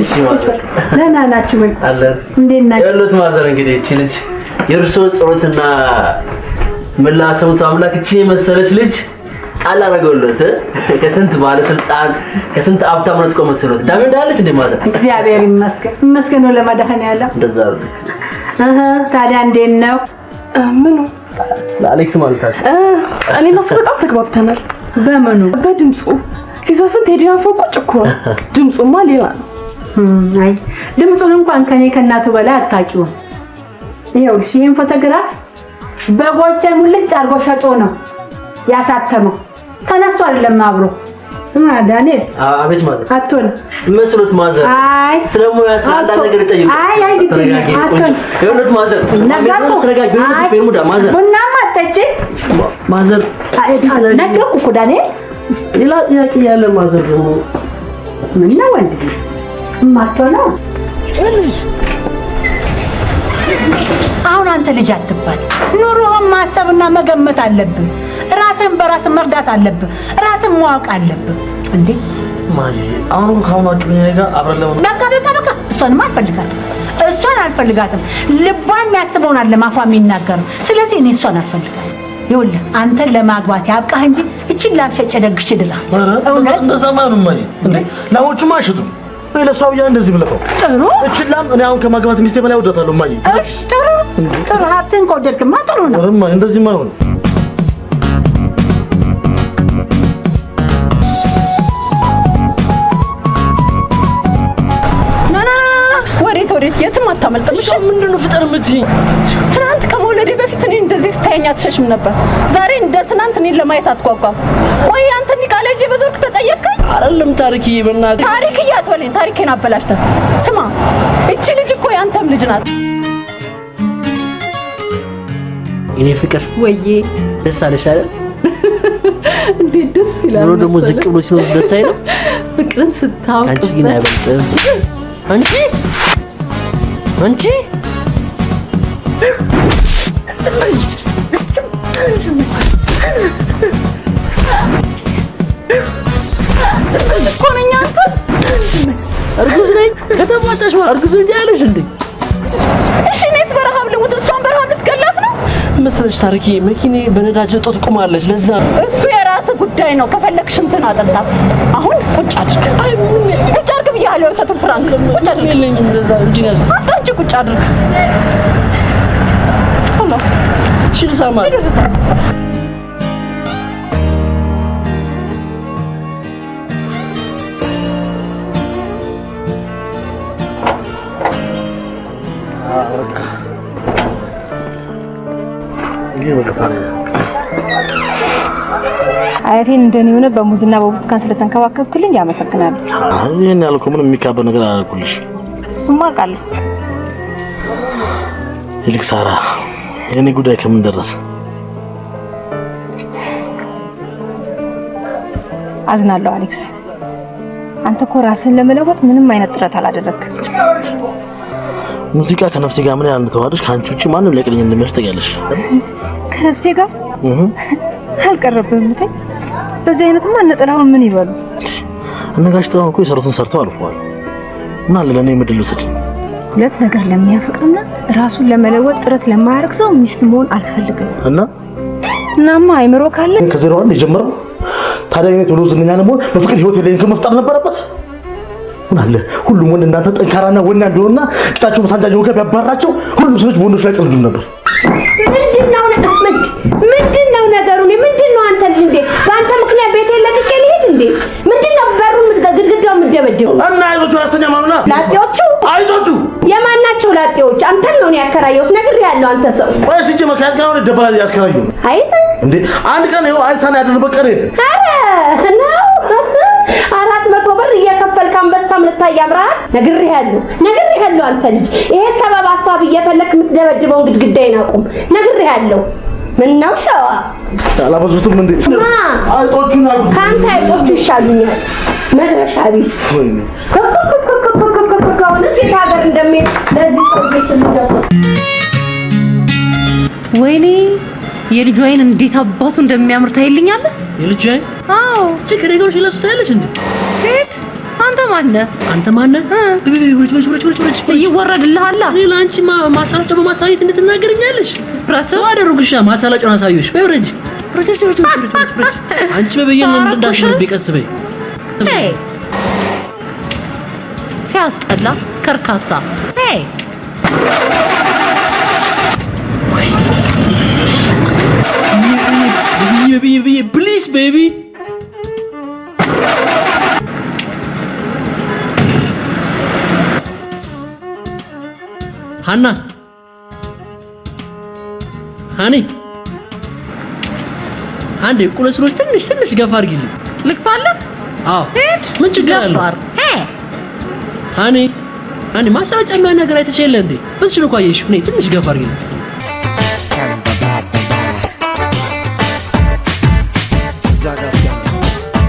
እሺ ማዘር ደህና ናችሁ ወይ? አለ እንዴት ናችሁ? ያሉት ማዘር እንግዲህ እቺ ልጅ የእርሶ ጸሎትና ምላሰምቱ አምላክ እቺ የመሰለች ልጅ ቃል አደረገውለት ከስንት ባለስልጣን ከስንት ሀብታም ነው ተቆመ ሰሎት ዳም እንዳለች እንደ ማዘር እግዚአብሔር ይመስገን ነው ለመድኃኒዓለም። እንደዛ ታዲያ እንዴት ነው? ምኑ አሌክስ ማለት እኔ እና እሱ በጣም ተግባብተናል። በምኑ? በድምፁ ሲዘፍን ቴዲ አፍሮ ቁጭ እኮ ድምፁማ ሌላ ነው። አይ ድምፁን እንኳን ከኔ ከእናቱ በላይ አታውቂውም። ይኸውልሽ ይሄን ፎቶግራፍ በጎቼ ሙልጭ አድርጎ ሸጦ ነው ያሳተመው። ተነስቶ አይደለም አብሮ ስማ ዳንኤል። አቤት ማዘር። አትሆን መስሎት ማዘር። አይ ስለሞያ ሳንታ ነገር ጠይቁ። አይ ተረጋጊ። የእውነት ማዘር ተረጋጊ። በሙዳ ማዘር ቡናማ አጠጪ ማዘር። ነገርኩ እኮ ዳንኤል። ሌላ ጥያቄ ያለ ማዘር ደግሞ ምን ነው ወንድ ማርቶ ነው አሁን አንተ ልጅ አትባል። ኑሮህን ማሰብና መገመት አለብህ። ራስህን በራስህ መርዳት አለብህ። ራስህን ማወቅ አለብህ። እንዴ ማዬ አሁን ካሁናችሁ እኔ ጋር አብረን ለምን በቃ እሷንም አልፈልጋትም። ልቧ የሚያስበውን አለ ማፏ የሚናገረው። ስለዚህ እኔ እሷን አልፈልጋትም። ይኸውልህ አንተን ለማግባት ያብቃህ እንጂ እቺን ላምሸጨ ደግሽ ድራ እውነት እንደዛ ማኑ ማዬ እንዴ ላሞቹማ አይሽጡም ወይ ለሷ ብያ እንደዚህ ብለፈው ጥሩ እቺን ላም እኔ አሁን ከማግባት ሚስቴ በላይ ወዳታለሁ ማዬ እሺ ጥሩ ሀብትን ከወደድክማ ጥሩ ነው አረማ እንደዚህ ማኑ ወሬት የትም አታመልጥም። እሺ ምንድነው ፍጠር የምትይኝ? ትናንት ከመውለዴ በፊት እኔ እንደዚህ ስታየኝ አትሸሽም ነበር። ዛሬ እንደ ትናንት እኔን ለማየት አትጓጓም። ቆይ አንተ ኒቃለጂ በዞርክ ተጸየፍከኝ? አይደለም ታሪክዬ፣ በእናትህ ታሪክዬ አትበለኝ። ታሪኬን አበላሽተህ ስማ፣ እቺ ልጅ እኮ ያንተም ልጅ ናት። እኔ ፍቅር ወዬ ደስ አለሽ አይደል? እንዴት ደስ ይላል። ነው ደግሞ ዝቅ ብሎ ሲሆን ደስ አይልም? ፍቅርን ስታውቅ አንቺ ግን አይበልጥም። አንቺ ኮነኛ አንተ እርጉዝ ነኝ ከተማጣሽ ማለት እርጉዝ ነኝ ያለሽ እንዴ? እሺ እኔስ በረሃብ ልሙት፣ እሷን በረሃብ ልትገላት ነው መሰለሽ? ታሪኬ መኪኔ በነዳጅ እጦት ቆማለች። ለዛ እሱ የራስህ ጉዳይ ነው። ከፈለግሽ እንትን አጠጣት። አሁን ቁጭ አድርግ። አይ ምንም ቁጭ አድርግ ብያለሁ። ወተቱን ፍራንክ ቁጭ አድርግ። የለኝም ለዛ እንጂ ያስ አንቺ ቁጭ አድርግ። ሆኖ ሽል ሳማ አያቴን እንደኔ ሆነ በሙዝና በብርቱካን ስለተንከባከብክልኝ ያመሰግናለሁ። ይሄን ያልኩ ምንም የሚካበድ ነገር አላልኩልሽ። እሱማ አውቃለሁ። ይልቅ ሳራ የኔ ጉዳይ ከምን ደረሰ? አዝናለሁ አሌክስ። አንተ እኮ ራስን ለመለወጥ ምንም አይነት ጥረት አላደረግክም። ሙዚቃ ከነፍሴ ጋር ምን ያህል እንደተዋደሽ ከአንቺ ውጪ ማንም ሊያቀልኝ እንደሚያልፍ ታውቂያለሽ። ከነፍሴ ጋር አልቀረብህም እንዴ? በዚህ አይነትማ እነጥላሁን ምን ይበሉ? እነጋሽ ጥላሁን እኮ የሰሩትን ሰርተው አልፈዋል። እና ለኔ ምድል ልሰጪ። ሁለት ነገር ለሚያፈቅርና ራሱን ለመለወጥ ጥረት ለማያደርግ ሰው ሚስት መሆን አልፈልግም። እናማ አይምሮ ካለ ከዜሮ አንድ የጀመረው ታዲያ እኔ ቶሎ ዝነኛ ለመሆን በፍቅር ህይወት የለኝ ከመፍጠር ነበረበት። ምን አለ ሁሉም ወንድ እናንተ ጠንካራና ወንድ እንደሆነና ቂጣቸው መሳንጃ ወገብ ያባራቸው ሁሉም ሰዎች በወንዶች ላይ ቀልዱ ነበር። ምንድነው ነገሩ? ምንድነው አንተ ልጅ እንዴ? በአንተ ምክንያት ቤት ለቅቄ ልሄድ እንዴ? ምንድነው በሩን ግድግዳው ምደበደው? እና አይዞቹ አስተኛ ማኑና ላጤዎቹ አይዞቹ የማናቸው ላጤዎች? አንተን ነው ያከራየሁት ነግሬሃለሁ። አንተ ሰው ወይ ሲጀ መካከል ጋር ወደ ደበላ ያከራየው አይተ እንዴ አንድ ቀን ይኸው አይሳና ያደረበት ቀን የለም። አረ ነው 400 ብር እየከፈልክ አንበሳም ልታይ ያምራል። ነግሬሃለሁ። አንተ ልጅ ይሄ ሰበብ አስባብ እየፈለክ የምትደበድበውን ግድግዳዬን አቁም። ነግሬሃለሁ። ምን ነው ሸዋ አላበዙትም እንዴ? አይጦቹን አሉ ካንተ አይጦቹ ይሻሉኛል። መድረሻ ቢስ ከሆነ ሴት ሀገር እንደሚሄድ ለዚህ ሰው ስንደው ወይኔ የልጁ አይን እንዴት አባቱ እንደሚያምር ታይልኛለህ? የልጁ አይን? አዎ ችግር ነገሮች ለሱ ታያለች እንዴ? ሄድ አንተ ማነህ? ይወረድልሃል። ሌላ አንቺ ማሳለጫ በማሳየት እንድትናገርኛለሽ ሰው አደረጉሽ። ማሳለጫውን አሳዩሽ። በውረጅ አንቺ በበየነ እንዳትነብ ቀስ በይ። ሲያስጠላ ከርካሳ ፕሊዝ ቤቢ ሃኒ አንዴ ቁለስሎች ትንሽ ገፋ አድርጊልኝ። ልክፋለህ? አዎ ምን ችግር አለው? ሃኒ ማሳለጫ የሚሆን ነገር አይተሽለ እንዴ? በዚህ ነው ቆየሽ። እኔ ትንሽ ገፋ አድርጊልኝ።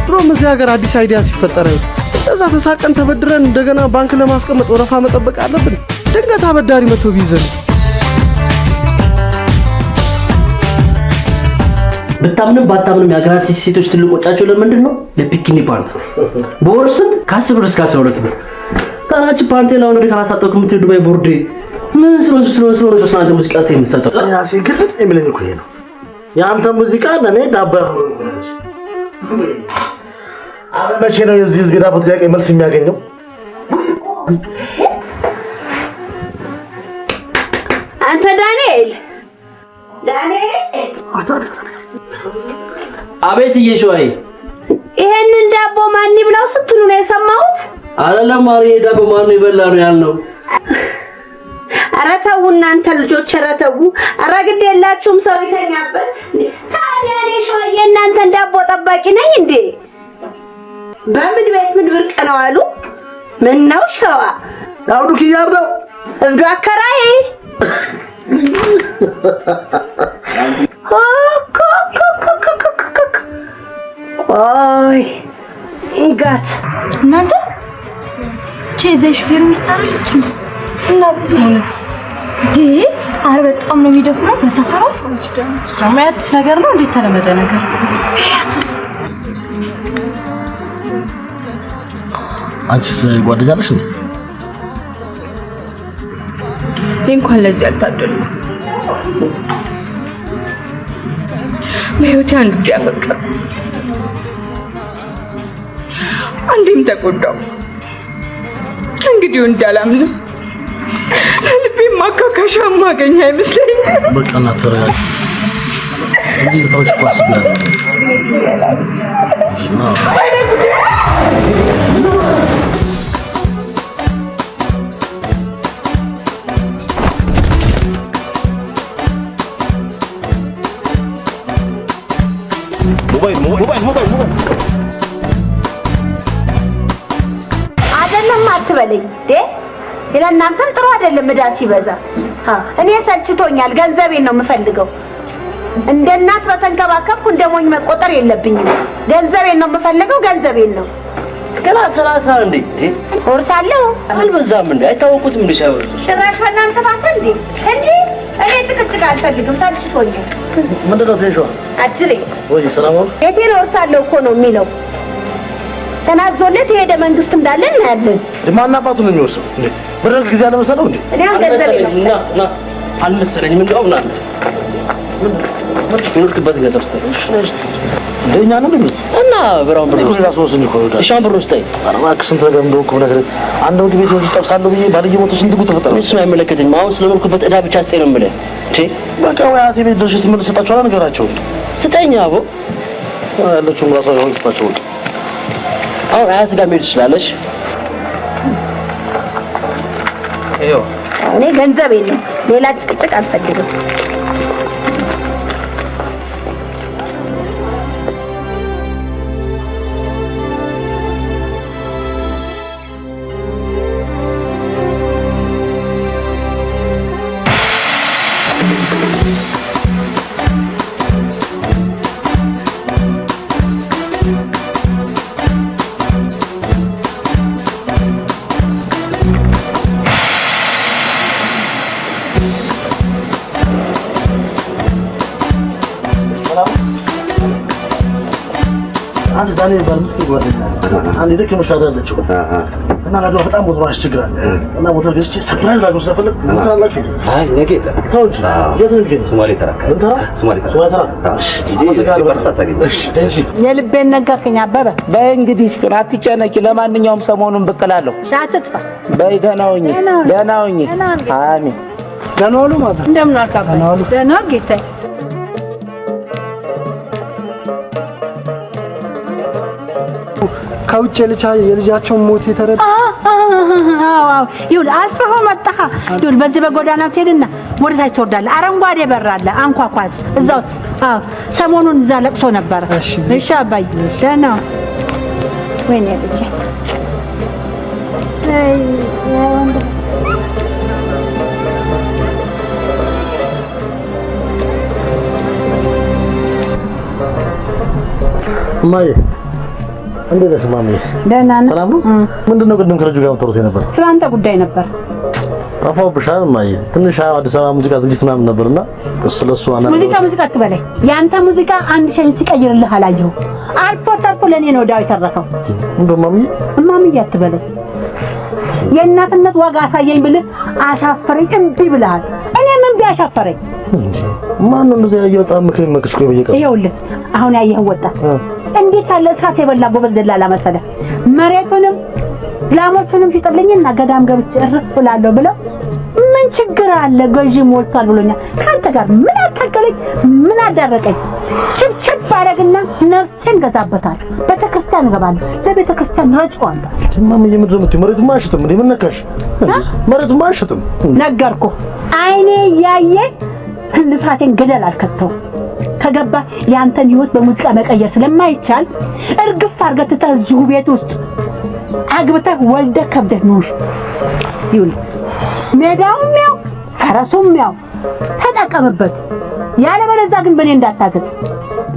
ድሮም እዚህ ሀገር አዲስ አይዲያ ሲፈጠር ከዛ ተሳቀን ተበድረን እንደገና ባንክ ለማስቀመጥ ወረፋ መጠበቅ አለብን። ድንገት አበዳሪ መጥቶ ቢይዘን ብታምንም ባታምንም የሀገራችን ሴቶች ትልቅ ወጫቸው ለምንድን ነው? ለፒኪኒ ፓንት በወር ስንት ከ10 ብር እስከ 12 ብር ታናች ፓንት ላይ ወደ ካላሳጠው ከምትሄዱ ዱባይ ቦርዴ ምን ስለሆነ ሶስት ሙዚቃ እስቲ የምትሰጠው ራሴ ግን የሚለኝ እኮ ይሄ ነው። የአንተ ሙዚቃ ለኔ ዳባ መቼ ነው የዚህ ህዝብ ዳቦ ጥያቄ መልስ የሚያገኘው? አንተ ዳንኤል አቤት እየሸዋይ ይሄንን ዳቦ ማን ይብላው ስትሉ ነው የሰማሁት? አይደለም ማሪ ዳቦ ማን ይበላ ነው ያልነው። ኧረ ተው እናንተ ልጆች ኧረ ተው። ኧረ ግድ የላችሁም ሰው ይተኛበት። ታዲያ እኔ ሸዋዬ እናንተን ዳቦ ጠባቂ ነኝ እንዴ? በምን ቤት ምን ብርቅ ነው አሉ? ምን ነው ሸዋ አውዱ ኪያር ነው እንዱ አከራይ ቆይ እንጋት እናንተ ቼዘሽ ሹፌሩ ሚስታረልች እና ብትሆንስ ዲ አረ በጣም ነው የሚደፍረው በሰፈሩ ደግሞ አዲስ ነገር ነው እንዴ ተለመደ ነገር ያትስ አንቺስ ጓደኛ ነሽ እንዴ? እንኳን ለዚህ አልታደሉ በህይወቴ አንድ ጊዜ አፈቀርኩ አንዴም ተጎዳው እንግዲህ እንዳላምን ልቤ ማካካሻ ማገኛ አይመስለኝ በቃ እናተረጋግ እንዴ ታውሽ ኳስ ቢያለ ሞባይል አይደለም አትበለኝ ዴ ለእናንተም ጥሩ አይደለም እዳ ሲበዛ እኔ ሰልችቶኛል ገንዘቤን ነው የምፈልገው እንደ እናት በተንከባከብኩ እንደሞኝ መቆጠር የለብኝም ገንዘቤን ነው የምፈልገው ገንዘቤን ነው ገና 30 እንዴ ወርሳለሁ አልበዛም እንዴ አይታወቁትም እንዴ ሻወር ጭራሽ በእናንተ ባሰ እንዴ እኔ ጭቅጭቅ አልፈልግም ሰልችቶኛል ምንድነው ተይሽዋ አጅሬ ወይ ሰላም ነው የቴን ወርሳለሁ እኮ ነው የሚለው ተናዞለት የሄደ መንግስት እንዳለ እናያለን ማን አባቱ ነው የሚወርሰው እንዴ በደርግ ጊዜ አለ መሰለው እንዴ እኔ ገንዘቤን ና አልመሰለኝም እንደው እናንተ ምንድነው ገንዘብ ስጠኝ ለኛ ነው ልምት እና ብራውን ብር ነው ያሶስኝ እኮ እሻም ብር ስጠኝ አረባክ ስንት ነገር እንደሆንኩ ነገር አንድ ወግ ቤት ወንጅ ጠብሳለሁ ብዬ ባልየ ሞቶ ስንት ጉድ ተፈጠረ እሱ አይመለከተኝም አሁን ስለምርኩበት እዳ ብቻ ስጠኝ ነው የምልህ እሺ በቃ ወያቴ ቤት ድረስ ስመልስ ሰጣቸውና ነገራቸው ስጠኝ አቦ ያለችው ራሷ ያወጣቸው አሁን አያት ጋር መሄድ ትችላለሽ እኔ ገንዘቤን ነው ሌላ ጭቅጭቅ አልፈልግም አንድ ዳንኤል ባልምስኪ ጓደኛ አንድ ደክ መሻዳለችው እና ነገ በጣም ሞተር ያስቸግራል እና ሞተር ገዝቼ ሰርፕራይዝ ላድርገው ስለፈለኩ ሞተር አላችሁ አይ ነገ የለም ታውጂ የት ነው የሚገኘው ሶማሌ ተራ ሶማሌ ተራ የልቤን ነገርከኝ አበበ በእንግዲህ እስኪ አትጨነቂ ለማንኛውም ሰሞኑን ብቅ እላለሁ ሻትጥፋ በይ ደህና ሁኚ አሜን ደህና ዋሉ ማዘር እንደምን አልካባ ደህና ጌታዬ ከውጭ የልጃቸውን ሞት የተረዳ አዎ ይሁን አልፈህ መጣህ ይሁን በዚህ በጎዳናው ትሄድና ወደ ታች ትወርዳለህ አረንጓዴ በር አለ አንኳኳዝ እዛው አዎ ሰሞኑን እዛ ለቅሶ ነበር እሺ አባዬ ደህና ወይኔ ልጄ ማይ እንዴት ነሽ ማሚ? ደህና ነኝ። ሰላም ነው? ምንድነው ቅድም ከልጁ ጋር ተወርሴ ነበር? ስላንተ ጉዳይ ነበር። ጠፋብሻል ማሚ። ትንሽ አዲስ አበባ ሙዚቃ ዝግጅት ምናምን ነበርና ስለሱ ሙዚቃ አትበለኝ። ያንተ ሙዚቃ አንድ ሸኝ ሲቀይርልህ አላየሁ። አልፎ ተርፎ ለኔ ነው ዳው የተረፈው። እንደው ማሚ አትበለኝ። የእናትነት ዋጋ አሳየኝ ብለህ አሻፈረኝ እምቢ ብለሃል። እኔ ምን ቢያሻፈረኝ? ማን ነው እንደዚህ ያየው? በጣም ምክር መክሽ ቆይ በየቀኑ ይኸውልህ አሁን ያየኸው ወጣት እንዴት ያለ እሳት የበላ ጎበዝ ደላላ መሰለ። መሬቱንም ላሞቹንም ሽጥልኝና ገዳም ገብቼ እርፍ እላለሁ ብለው ምን ችግር አለ ገዢ ሞልቷል ብሎኛል። ካንተ ጋር ምን አታገለኝ? ምን አዳረቀኝ? ችብችብ አደረግና ነፍሴን ገዛበታለሁ። ቤተክርስቲያን እገባለሁ። ለቤተክርስቲያን ረጭዋለሁ። ማማ የምድር መሬቱን ማሽጥም እንዴ? ምን ነካሽ? መሬቱን ማሽጥም ነገርኩህ። አይኔ ያየ ልፋቴን ገደል አልከተውም። ከገባ ያንተን ህይወት በሙዚቃ መቀየር ስለማይቻል እርግፍ አድርገህ ትተህ እዚሁ ቤት ውስጥ አግብተህ ወልደህ ከብደህ ኑር። ይሁን ሜዳውም ያው ፈረሱም ያው ተጠቀምበት። ያለበለዚያ ግን በእኔ እንዳታዝን።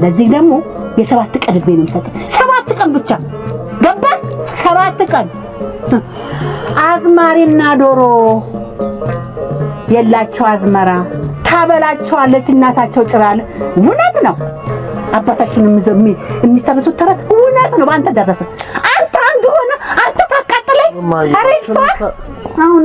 ለዚህ ደግሞ የ7 ቀን እድሜ ነው የምሰጥህ። 7 ቀን ብቻ ገባህ? 7 ቀን አዝማሪና ዶሮ የላቸው አዝመራ ታበላቸዋለች እናታቸው ጭራለ። እውነት ነው። አባታችን የሚተርቱት ተረት እውነት ነው። ባንተ ደረሰ። አንተ አንድ ሆነ አንተ ታቃጥለኝ። አሬፋ አሁን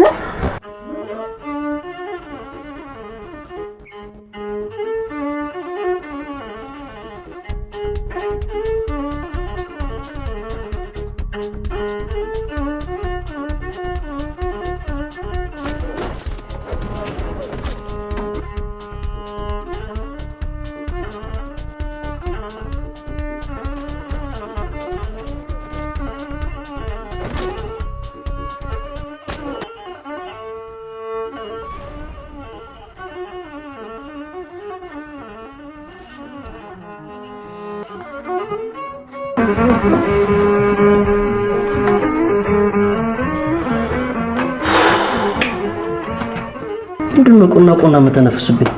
ምንድነው ቆና መተነፍስብኝ?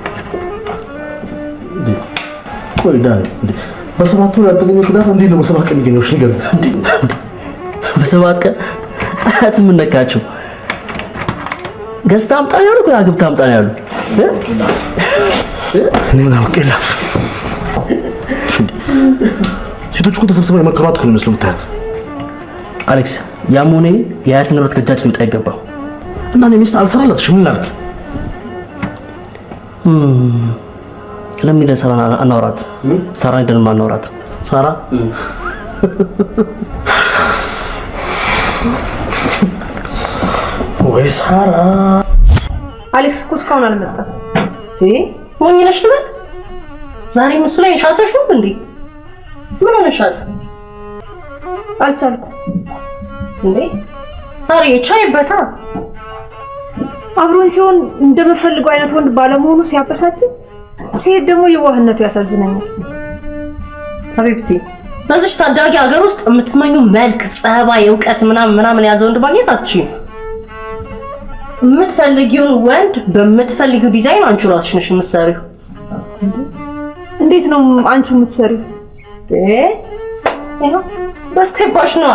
ወልዳ በሰባት ወር ያልተገኘ ትዳር እንዴት ነው በሰባት ቀን የሚገኘው? እሺ ንገረኝ። በሰባት ቀን አት ምን ነካቸው? ገዝታ አምጣ ነው ያለው፣ አግብታ አምጣ ነው ያለው። እኔ ምን አውቄላት? ሴቶች እኮ ተሰብስበው የመከሯት እኮ ነው የሚመስለው የምታያት። አሌክስ ያም ሆነ የአያት ንብረት ከእጃችን ሊወጣ አይገባም። እና እኔ ሚስት አልሰራላትሽም ምን ላድርግ? ለምን ለሰራ አናወራት? ሳራ እንደምን ማናወራት? ሳራ ወይ ሳራ አሌክስ እኮ እስካሁን አልመጣም። ሞኝ ነሽ ልበል? ዛሬ ምስሉ ላይ ሻትሽ ነው እንዴ? ምን ሆነሻል? አልቻልኩም እንዴ ሳሪ ቻይበታ። አብሮኝ ሲሆን እንደምፈልገው አይነት ወንድ ባለመሆኑ ሲያበሳጭ፣ ሲሄድ ደግሞ የዋህነቱ ያሳዝነኛል። ሀቢብቲ በዚህ ታዳጊ ሀገር ውስጥ የምትመኙ መልክ፣ ጸባይ፣ ዕውቀት ምናምን ያዘው ወንድ ማግኘት አትችይም። የምትፈልጊውን ወንድ በምትፈልጊው ዲዛይን አንቺ ራስሽ ነሽ የምትሰሪው። እንዴት ነው አንቺ የምትሰሪው? በስቴፓሽ ነው።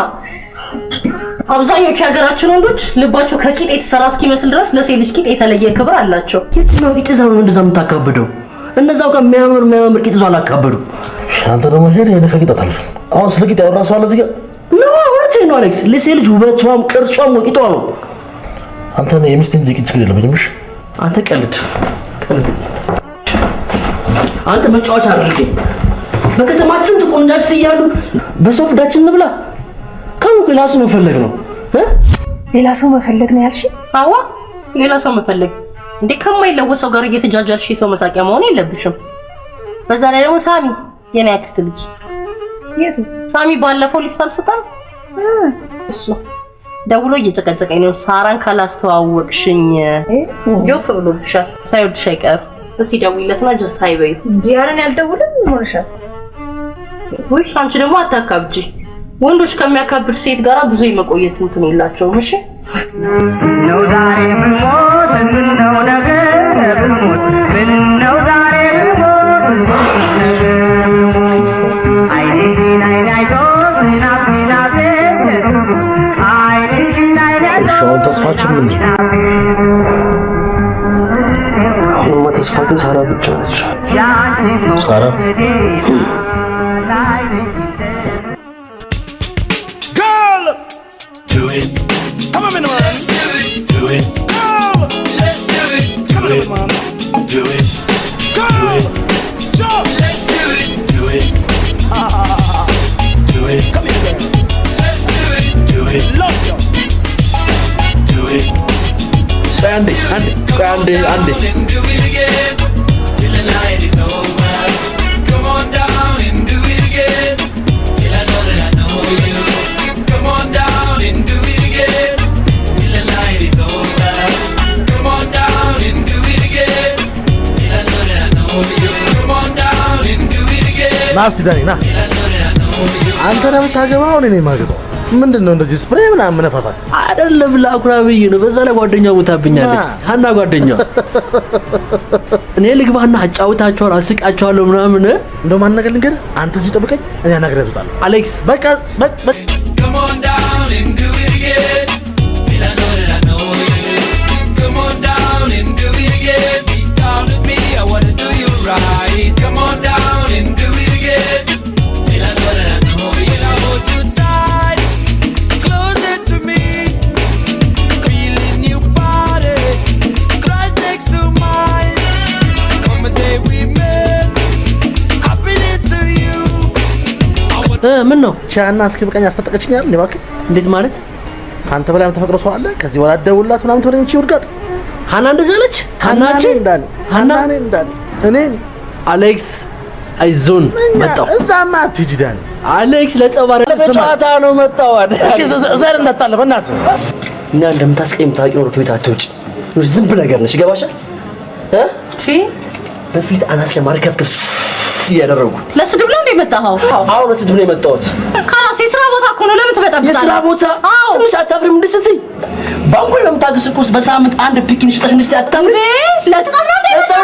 አብዛኞቹ የሀገራችን ወንዶች ልባቸው ከቂጥ የተሰራ እስኪመስል ድረስ ለሴት ልጅ ቂጥ የተለየ ክብር አላቸው። የትኛው ቂጥ ይዛው ነው እንደዛ የምታካብደው? እነዛው ጋር የሚያምር ቂጥ ይዛው አላካበዱ። አንተ ደግሞ ሄደ ከቂጥ አታልፍ። አሁን ስለ ቂጥ ያወራ ሰው አለ እዚህ ጋር ነው። እውነቴን ነው አሌክስ፣ ለሴት ልጅ ውበቷም ቅርጿም ወቂጧ ነው። አንተ ነው የሚስት እንጂ ቂጥ ችግር የለብኝም። እሺ አንተ ቀልድ አንተ መጫወቻ አድርገኝ። በከተማችን ስንት ቆንጆች እያሉ በሶፍ ዳችን እንብላ ካሉ ሌላ ሰው መፈለግ ነው። ሌላ ሰው መፈለግ ነው ያልሽ? አዋ ሌላ ሰው መፈለግ እንዴ! ከማይለወጥ ሰው ጋር እየተጃጃልሽ ሰው መሳቂያ መሆን የለብሽም። በዛ ላይ ደግሞ ሳሚ የኔ አክስት ልጅ የቱ ሳሚ ባለፈው ሊፍት አልሰጠም። እሱ ደውሎ እየጨቀጨቀኝ ነው። ሳራን ካላስተዋወቅሽኝ ጆፍ ብሎብሻል፣ ሳይወድሽ አይቀር። እስቲ ደውይለትና ጀስት ሃይ በይ። እንዴ ያረን ያልደውልም ሆነሻል። ወይ አንቺ ደግሞ አታካብጂ። ወንዶች ከሚያካብድ ሴት ጋር ብዙ የመቆየት እንትን የላቸውም። እሺ ነው ዛሬ ምን ሞት ነው ነገር ሞት ነው ዛሬ ሞት አይኔ አይቶ ሲናፊና ተስፋችን ምንድን ነው? አሁንማ ተስፋችን ሳራ ብቻ ነች። ሳራ Do it. Come on, man. Do it. Let's do it. Come on, man. Do it. Do it. Let's do it. Do it. Do it. Come here, girl. Let's do it. Do it. Love you. Do it. Andy. Do it again. Till the night is over. Come on down and do it again. Till I know that I know you. Come on down and do it again. Till the night is over. Come on down and do it again. Till I know that I know you. Come on down and do it again. ናስቲ ዳኒ ና አንተ ነው የምታገባው እኔ ነኝ የማገባው ምንድነው እንደዚህ ስፕሬይ ምናምን መነፋፋት አይደለም ለአኩራብይ ነው በዛ ላይ ጓደኛው ቦታብኛለች ሀና ጓደኛው እኔ ልግባና አጫውታቸዋለሁ አስቃቸዋለሁ ምናምን እንደው ማን ነገር ልንገር አንተ እዚህ ጠብቀኝ እኔ አናግሬታለሁ አሌክስ በቃ Come on down and do it again. Till I know that I know you. Come on down and do it again. Deep down with me, I wanna do you right. Come on down and do it again. Till I know that I know you. When I hold you tight, closer to me, feeling your body right next to mine. From the day we met, I've been into you. ምን ነው ሻና እስኪ በቀኝ አስታጠቀችኝ አይደል እባክህ እንዴት ማለት ካንተ በላይ ተፈጥሮ ሰው አለ ከዚህ ወራ ደውላት ምናምን ተወለች ይወርጋት ሀና እንደዛ አለች ሀናች ሀና እኔ አሌክስ አይዞን መጣው እዛማ አትሂጂ ዳኒ አሌክስ ለጸባረ ለጨዋታ ነው መጣው አይደል እሺ ዘር እንዳጣለ በእናትህ እና እንደምታስቀይም ታውቂው ነው ከቤት አትውጪ ዝም ብለህ ነገር ነሽ ይገባሻል እሺ በፊት አናት ለማርከፍከፍ ያደረጉ ለስድብ ነው እንደመጣው አዎ ለስድብ ነው የመጣሁት ካላስ የሥራ ቦታ እኮ ነው ለምን ትበጣብጣለህ የሥራ ቦታ ትንሽ አታፍሪም እንድስትይ ባንኩን በመታገስ ቁስ በሳምንት አንድ ፒኪን ሽጠሽ እንድስት አታፍሪ ለጥቃም ነው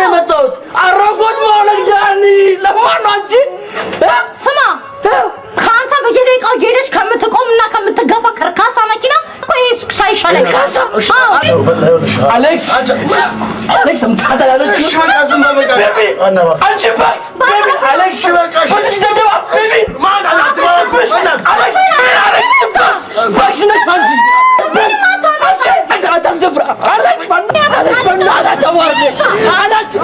የመጣሁት አረጎት ማለት ዳኒ ለማን አንቺ ስማ ካንተ በየደቂቃው ሄደሽ ከምትቆምና ከምትገፋ ከርካሳ መኪና ቆይ ሳይሻለኝ አሌክስ ምታታላለች አንቺ ባክስ ቤቢ አሌክስ ወጥሽ ደደባ ቤቢ ማን አላትባክሽ አሌክስ ባክሽ ነሽ አንቺ አታስደፍራ አሌክስ ማን አሌክስ ማን አታዋርደ አላችሁ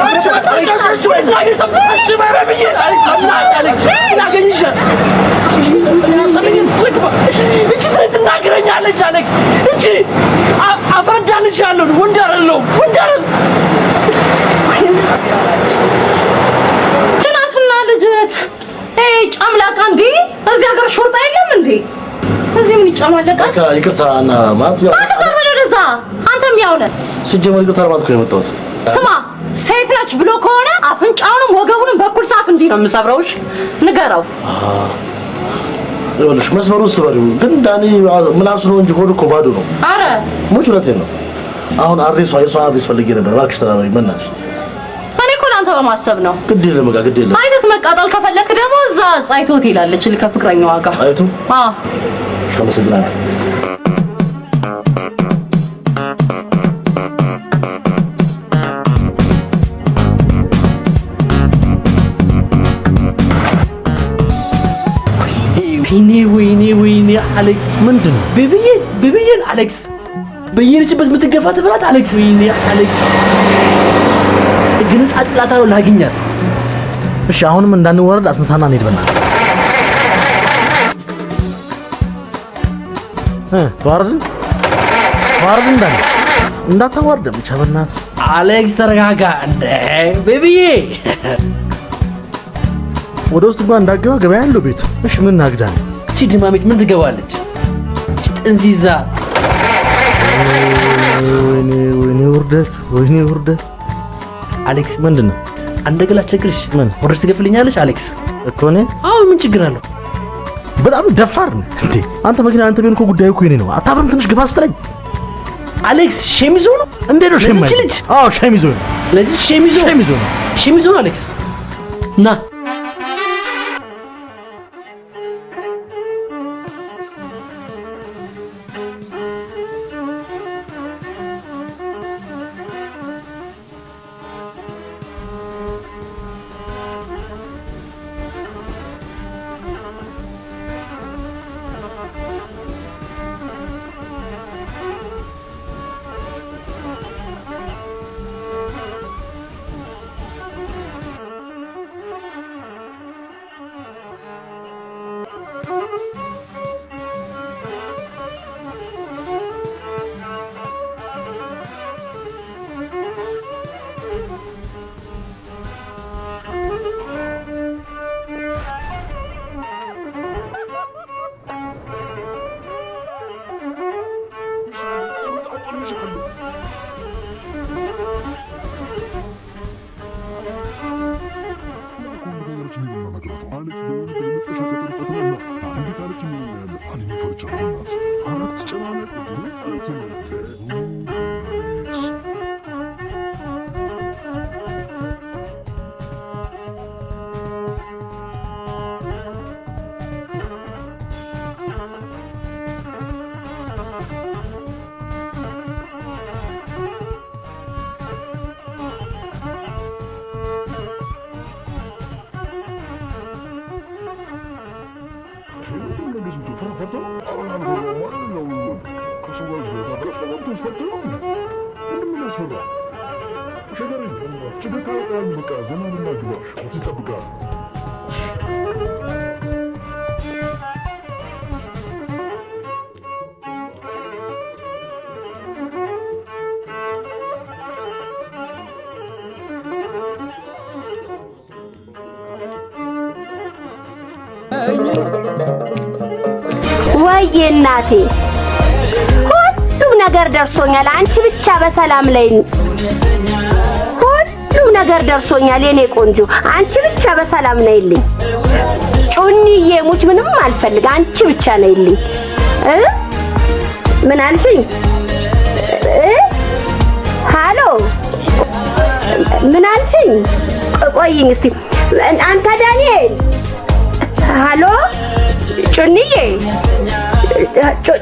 አሌክስ ናገኝሻል እቺ ትናገረኛለች አሌክስ እቺ አፈርዳልሻለሁ ወንዳረለው ጭናትና ልጅት ጫምላቃ እንዴ እዚህ ሀገር ሾርጣ የለም እንዴ እዚህ ምን ይጫማለቃል ይቅርታና ማለት ያው ወደዛ አንተም ያው ነህ ሲጀመር ይቅርታ ማለት ነው የመጣሁት ስማ ሴት ነች ብሎ ከሆነ አፍንጫውንም ወገቡንም በኩል ሰዓት እንዲህ ነው የምሰብረውሽ ንገረው ይኸውልሽ መስመሩን ስበሪው ግን ዳኒ ምላሱ ነው እንጂ ሆዱ እኮ ባዶ ነው አረ ሙች እውነቴን ነው አሁን የሷን አሬስ ፈልጌ ነበር እባክሽ ተራበኝ በእናትሽ እኔ እኮ ለአንተ በማሰብ ነው ግድ የለም በቃ ግድ የለም አይተህ መቃጠል ከፈለክ ደግሞ እዛ ጻይቶ ሆቴል አለች ከፍቅረኛዋ ጋር ጻይቱ አመሰግናለሁ ወይኔ አሌክስ ምንድነው ቤቢዬን አሌክስ በየርጭበት የምትገፋ ትብላት አሌክስ ወይኔ አሌክስ ግን ጣጥላታ ነው ላግኛት እሺ አሁንም እንዳንወረድ አስነሳና እንሂድ በእናትህ ተዋረድን እንዳታዋርደም ብቻ በእናትህ አሌክስ ተረጋጋ እንደ ቤቢዬ ወደ ውስጥ እንኳን እንዳገባ ገበያ ያለው ቤቱ እሺ ምን ናግዳን እቺ ድማሜት ምን ትገባለች ጥንዚዛ ወይኔ ውርደት አሌክስ ምንድነው አንደገላ ቸግርሽ ምን ወርስ ትገፍልኛለሽ አሌክስ እኮ እኔ አዎ ምን ችግር አለው በጣም ደፋር ነህ እንዴ አንተ መኪና አንተ ቢሆን እኮ ጉዳዩ እኮ የኔ ነው አታብረም ትንሽ ግፋ ስትለኝ አሌክስ ሸሚዞ ነው እንዴ ነው ሸሚዞ አዎ ሸሚዞ ነው ለዚህ ሸሚዞ ነው አሌክስ ና ወይዬ እናቴ ሁሉም ነገር ደርሶኛል። አንቺ ብቻ በሰላም ላይ ሁሉም ነገር ደርሶኛል የኔ ቆንጆ። አንቺ ብቻ በሰላም ነይልኝ ጩኒዬ። ሙች ምንም አልፈልግ አንቺ ብቻ ነይልኝ። ምን አልሽኝ? ሃሎ ምን አልሽኝ? ቆይኝ እስቲ አንተ ዳንኤል። ሃሎ ጩኒዬ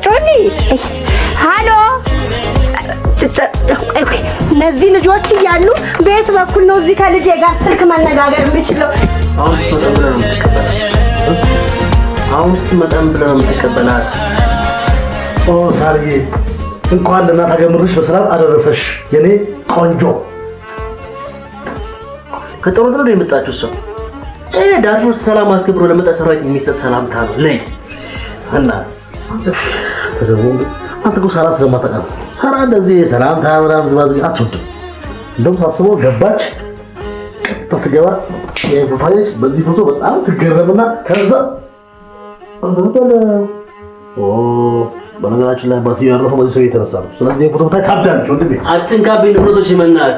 ጩኒ ሃሎ። እነዚህ ልጆች እያሉ ቤት በኩል ነው እዚህ ከልጄ ጋር ስልክ መነጋገር የምችለው። አሁን ስትመጣም ብለህ ነው የምትቀበላት? ኦ ሳርዬ እንኳን ለእናት አገምርሽ በሰላም አደረሰሽ የኔ ቆንጆ። ከጦር ነው የመጣችው ሰው ዳርፉር ሰላም አስከብሮ ለመጣ ሰራዊት የሚሰጥ ሰላምታ ነው ለይ እና ተደውሎ አንተ እኮ ሳራ ስለማታውቃት ሳራ እንደዚህ ሰላምታ ምናምን ዝባዝግ አትወድም። እንደውም ሳስበው ገባች ተስገባ የፎቶዬ በዚህ ፎቶ በጣም ትገረምና ከዛ በነገራችን ላይ ባትዩ ያረፈው በዚህ ሰው የተነሳ ነው። ስለዚህ የፎቶ ቦታ ታብዳለች ወንድሜ። አትንካብኝ ንብረቶች ይመናት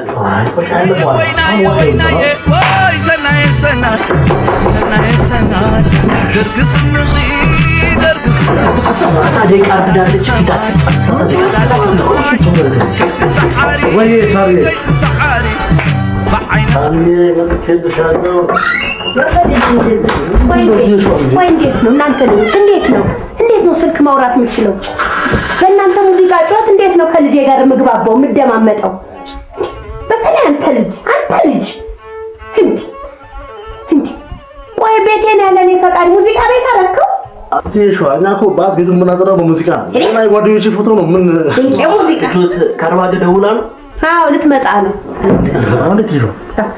ወይ ሳሪ እንዴት ነው ስልክ ማውራት የምችለው? በእናንተ ሙዚቃ ጨዋታ እንዴት ነው ከልጄ ጋር ምግባባው የምደማመጠው? በተለይ አንተ ልጅ እንዴ ቆይ ቤቴን ያለኔ ፈቃድ ሙዚቃ ቤት አደረከው? አትይሽው እኛ እኮ ባት ቤቱን የምናጸዳው በሙዚቃ ነው። እና ጓደኞቼ ፎቶ ነው ምን ሙዚቃ ከአርባ ገደውላ ነው? አዎ ልትመጣ ነው። ቀስ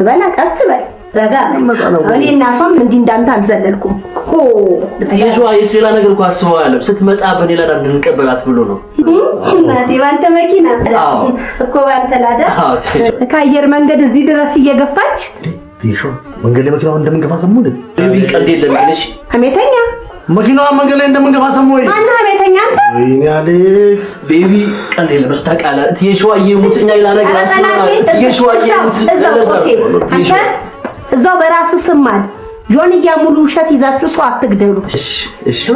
በል ረጋ እኔ እናቷም እንዲህ እንዳንተ አልዘለልኩም። የሽዋ የሌላ ነገር እኮ አስበው ያለው ስትመጣ በኔ ላዳ እንድንቀበላት ብሎ ነው። እናቴ ባንተ መኪና እኮ ባንተ ላዳ ከአየር መንገድ እዚህ ድረስ እየገፋች ትይሽው መንገድ ላይ መኪናውን እንደምንገፋ ሰሙ እንዴ? ቤቢ ቀልድ የለም ይልሽ አሜተኛ መኪናውን መንገድ ላይ እንደምንገፋ ሰሙ ወይ? ማነው አሜተኛ አንተ? ወይኔ አሌክስ ቤቢ ቀልድ የለም ታውቃለህ። ትይሽዋ የሙትኛ ይላ ነገር አስበው ትይሽዋ የሙት አንተ እዛው በራስ ስማል ጆንያ ሙሉ ውሸት ይዛችሁ ሰው አትግደሉ። እሺ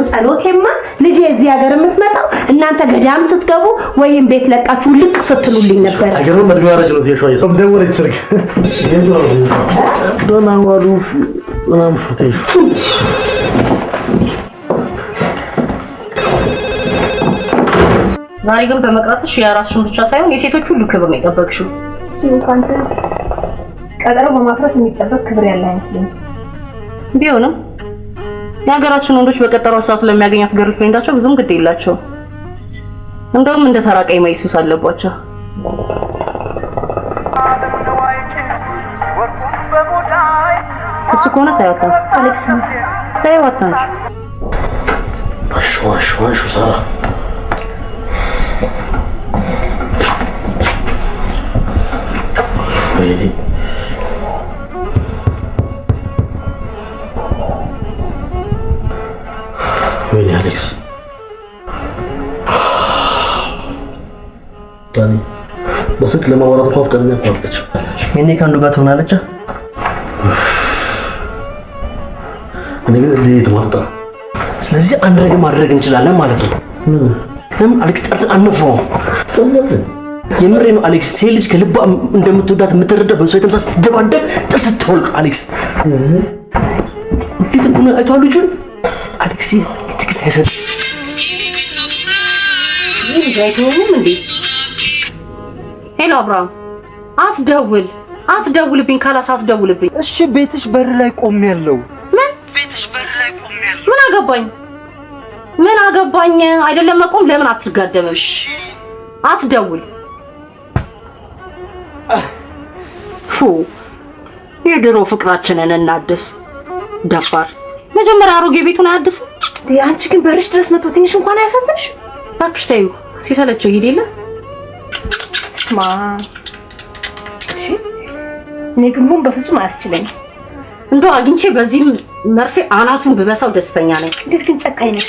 ጸሎቴማ ልጄ እዚህ ሀገር የምትመጣው እናንተ ገዳም ስትገቡ ወይም ቤት ለቃችሁ ልቅ ስትሉልኝ ነበር። አገሩን መድቢያ ያረጅ ነው የሾይ ሰው ደወለች ስልክ ዶና ዋሉፍ ምናምን ፎቶሽ ዛሬ ግን በመቅረትሽ የራስሽን ብቻ ሳይሆን የሴቶች ሁሉ ክብር ነው የጠበቅሽው። እሱ እንኳን ቀጠሮ በማፍረስ የሚጠበቅ ክብር ያለ አይመስልም። ቢሆንም የሀገራችን ወንዶች በቀጠሮ ሰዓት ለሚያገኛት ገርልፍሬንዳቸው ብዙም ግድ የላቸው። እንደውም እንደ ተራቃይ ማይሱስ አለባቸው። እሱ ከሆነ ታያታችሁ አሌክስ ታያታችሁ። አሹ ሳራ ወይኔ አሌክስ ታኒ በስልክ ለማውራት እንኳን ፈቃደኛ አልነበረች። እኔ ከአንዱ ጋር ትሆናለች። እኔ ግን ለየት ማጥታ ስለዚህ አንድ ነገር ማድረግ እንችላለን ማለት ነው። ለምን አሌክስ ጠርተን አንፈውም? የምሬ ነው አሌክስ። ሴት ልጅ ከልቧ እንደምትወዳት የምትረዳ በሷ የተነሳ ስትደባደብ ጥርስ ትወልቅ። አሌክስ እንዴት ነው አይቷል ልጁን? አሌክስ ትክክል አይሰጥ ምን አይተውም እንዴ? ሄሎ አብርሃም አትደውልብኝ ካላስ አትደውልብኝ። እሺ ቤትሽ በር ላይ ቆሜያለሁ። ምን ቤትሽ በር ላይ ቆሜያለሁ? ምን አገባኝ አይደለም መቆም። ለምን አትጋደምሽ? አትደውል። የድሮ ፍቅራችንን እናድስ። ደፋር መጀመሪያ አሮጌ ቤቱን አያድስ። አንቺ ግን በርሽ ድረስ መጥቶ ትንሽ እንኳን አያሳዝንሽ? እባክሽ ተይው፣ ሲሰለቸው ይሄድ የለ። ስማ እኔ ግን ምን በፍጹም አያስችለኝም። እንደው አግኝቼ በዚህ መርፌ አናቱን ብበሳው ደስተኛ ነኝ። እንዴት ግን ጨካኝ ነሽ?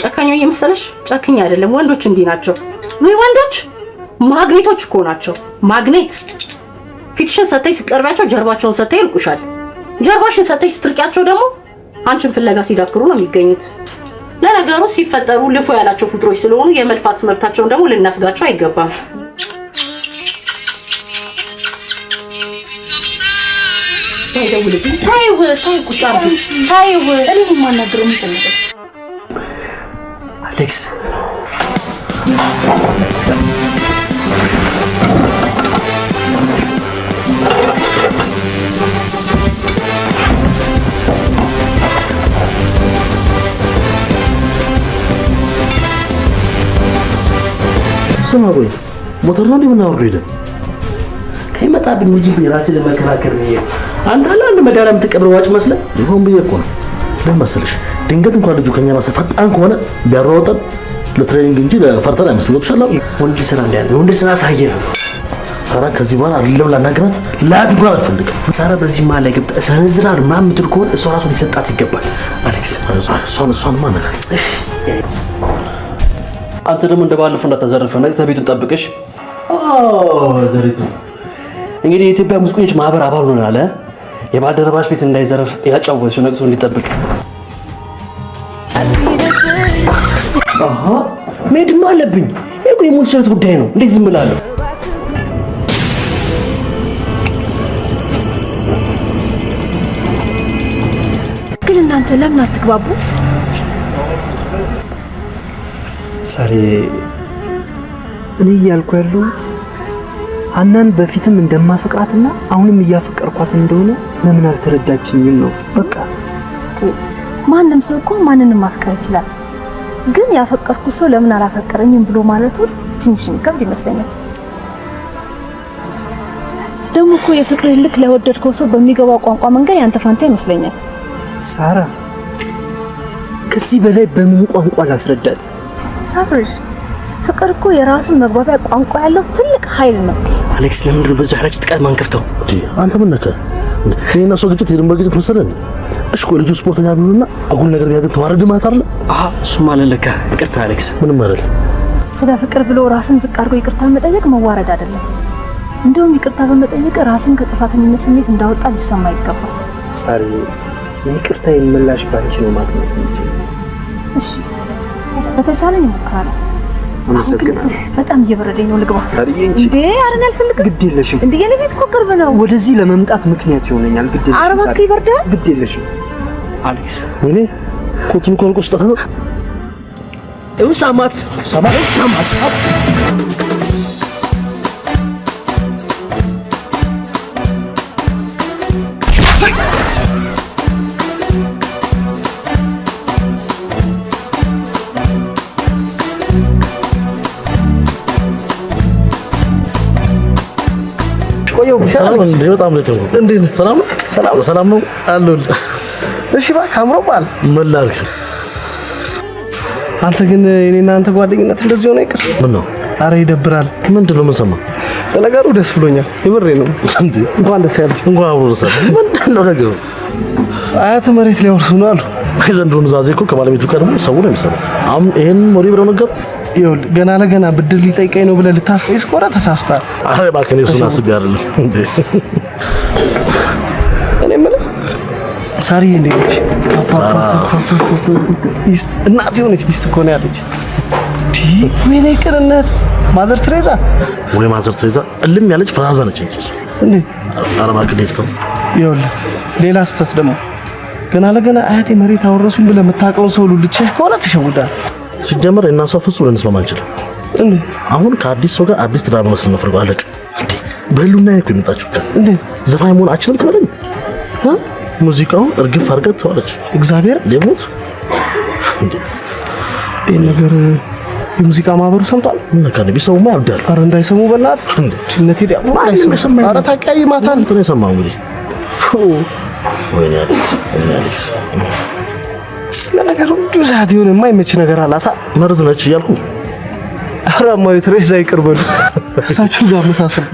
ጨካኛው እየመሰለሽ ጨክኛ አይደለም። ወንዶች እንዲህ ናቸው ወይ? ወንዶች ማግኔቶች እኮ ናቸው። ማግኔት ፊትሽን ሰተይ ሲቀርባቸው ጀርባቸውን ሰተይ ይርቁሻል። ጀርባሽን ሰተይ ስትርቂያቸው ደግሞ አንቺን ፍለጋ ሲዳክሩ ነው የሚገኙት። ለነገሩ ሲፈጠሩ ልፎ ያላቸው ፍጥሮች ስለሆኑ የመልፋት መብታቸውን ደግሞ ልናፍጋቸው አይገባም። ታይው እኔ ማናገረው ምን አሌክስ ስማ ቆይ ሞተር ነው እንደምናወርደው ሄደ ከመጣብኝ ውጅብኝ ራሴ ለመከራከር ነው። አንተ አለ አንድ መዳራም ተቀብረ ዋጭ መስለ ይሁን ብዬ እኮ ነው። ለምሳሌሽ ድንገት እንኳን ልጁ ከኛ ማሰ ፈጣን ከሆነ ቢያሯወጠን ለትሬኒንግ እንጂ ለፈርተን አይመስልም። ወጥሻለሁ ወንድ ስራ እንዳለ ወንድ ስራ ሳየ ነው። ኧረ ከዚህ በኋላ አይደለም ላናግራት ላት እንኳን አልፈልግም። ታራ በዚህ ማለ ገብተ ሰነዝራል ምናምን ምትል ከሆነ እሷ ራሱ ሊሰጣት ይገባል። አሌክስ እሷን ማነካ እሺ አንተ ደግሞ እንደባለፈው እንዳታዘርፈ ነው ተቤቱን ጠብቀሽ። ዘሪቱ እንግዲህ የኢትዮጵያ ሙዚቀኞች ማህበር አባል ሆነናል። የባልደረባሽ ቤት እንዳይዘረፍ ያጫወተሽ ነቅቶ እንዲጠብቅ። መሄድማ አለብኝ። ይሄ የሞት ሽረት ጉዳይ ነው። እንዴት ዝም እላለሁ? ግን እናንተ ለምን አትግባቡ? ሳሪ እኔ እያልኩ ያለሁት ሀናን በፊትም እንደማፈቅራትና አሁንም እያፈቀርኳት እንደሆነ ለምን አልተረዳችኝም ነው። በቃ ማንም ሰው እኮ ማንንም ማፍቀር ይችላል። ግን ያፈቀርኩት ሰው ለምን አላፈቀረኝም ብሎ ማለቱ ትንሽ የሚከብድ ይመስለኛል። ደግሞ እኮ የፍቅር ልክ ለወደድከው ሰው በሚገባው ቋንቋ መንገድ ያንተ ፋንታ ይመስለኛል። ሳራ ከዚህ በላይ በምን ቋንቋ ላስረዳት? አብርሽ ፍቅር እኮ የራሱን መግባቢያ ቋንቋ ያለው ትልቅ ኃይል ነው። አሌክስ ለምንድን ነው በዚህ ኃይላችን ጥቃት ማንከፍተው? አንተ ምን ነካ? እኔና እሷ ግጭት የድንበር ግጭት መሰለኝ። እሺ እኮ ልጁ ስፖርተኛ ቢሆንና አጉል ነገር ቢያደርግ ተዋረድ ማለት አይደለ? እሱማ አለለካ። ይቅርታ አሌክስ። ምንም አይደል። ስለ ፍቅር ብሎ ራስን ዝቅ አድርጎ ይቅርታ መጠየቅ መዋረድ አይደለም። እንደውም ይቅርታ በመጠየቅ ራስን ከጥፋተኝነት ስሜት እንዳወጣ ሊሰማ ይገባል። ሳሪ ይቅርታዬን ምላሽ ባንቺ ነው ማግኘት እንጂ። እሺ በተቻለኝ እሞክራለሁ። አመሰግናለሁ። በጣም እየበረደኝ ነው። ልግባ እንዴ? አረን አልፈልግም። ግድ የለሽም። እንዴ የኔ ቤት እኮ ቅርብ ነው። ወደዚህ ለመምጣት ምክንያት ይሆነኛል። ግድ የለሽም። አረ እባክህ ይበርዳል። ግድ የለሽም አሌክስ። ወይኔ ኮቱን ኮልቆ ስጣታ ሳማት በጣም ለጥሩ እንዴ ሰላም ሰላም ነው አሉል። እሺ እባክህ አምሮባል። ምን ላድርግ? አንተ ግን የኔና አንተ ጓደኝነት እንደዚህ ሆነ ይቅር። ምን ነው? አረ ይደብራል። ምንድነው የምንሰማው? ለነገሩ ደስ ብሎኛል። ይብሬ ነው እንዴ? እንኳን ደስ ያለሽ። እንኳን አብሮ ደስ ያለሽ። ምንድነው ነገሩ? አያት መሬት ሊያወርሱ ነው አሉ። ዘንድሮ ኑዛዜ እኮ ከባለቤቱ ጋር ደግሞ ሰው ነው የሚሰራው። አሁን ይሄን ሞሪ ብለው ነገር ይኸውልህ ገና ለገና ብድር ሊጠይቀኝ ነው ብለህ ልታስቀይስ ኮራ ተሳስተሃል። አረ እባክህ እሱን አስቤ አይደለም እንዴ። እኔ የምልህ ሳሪ እንዴት ነች? ሚስት እናት የሆነች ሚስት እኮ ነው ያለች። ወይኔ ቅንነት! ማዘር ትሬዛ ወይ ማዘር ትሬዛ እልም ያለች ፍራዛ ነች እንጂ እንዴ። አረ እባክህ ደፍተው። ይኸውልህ ሌላ ስህተት ደግሞ ገና ለገና አያቴ መሬት አወረሱን ብለህ የምታውቀውን ሰው ሁሉ ልትሸሽ ከሆነ ትሸውዳል። ሲጀመር እና እሷ ፍጹም ልንስማማ አንችልም። እንዴ አሁን ከአዲስ ሰው ጋር አዲስ ትዳር መስል ነው ፍርጎ አለቀ። እንዴ በህሉና እኮ የመጣችው ጋር እንዴ ዘፋኝ መሆን አችልም ትበለኝ። ሙዚቃው እርግፍ አድርገት ተዋለች። እግዚአብሔር ለሞት እንዴ ይሄ ነገር የሙዚቃ ማህበሩ ሰምቷል። ምን ካለ ቢሰሙማ ያብዳል። አረ እንዳይሰሙ በላት እንዴ ትነቴ ዲያቆ አይሰማ። አረ ታውቂያይ ማታን እንትን የሰማው እንግዲህ ወይኔ አዲስ ለነገሩ ብዙ ሰዓት ይሁን የማይመች ነገር አላታ መርዝ ነች እያልኩ አረ ማይ ትሬዛ ይቅርበሉ እሳችሁ ጋር መሳሰል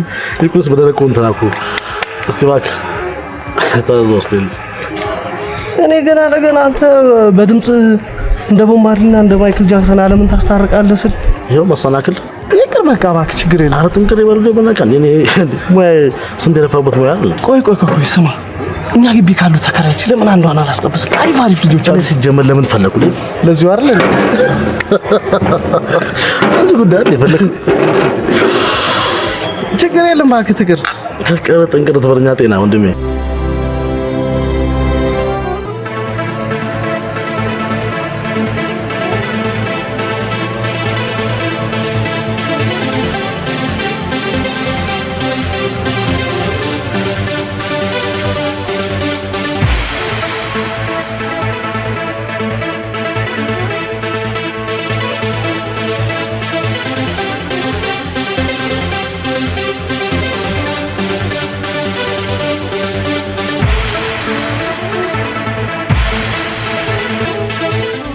ይቁስ በደረቁ እንተናኩ እስቲ እባክህ ታዘው እስቲ እኔ ገና ለገና አንተ በድምጽ እንደ ቦምባርዲና እንደ ማይክል ጃክሰን ዓለምን ታስታርቃለህ ስል ይኸው መሰናክል ይቅር በቃ እባክህ ችግር የለም። ኧረ ጥንቅር ይበልዶ በነካል እኔ ሙያ ስንት የለፋበት ሙያ አይደል? ቆይ ስማ እኛ ግቢ ካሉ ተከራዮች ለምን አንዷን አላስጠብስም? አሪፍ ልጆች አሉ። ሲጀመር ለምን ፈለጉልኝ? ለዚሁ አይደል እዚህ ጉዳይ አይደል ፈለግ ችግር የለም እባክህ ትቅር ጥንቅር ትበለኛ ጤና ወንድሜ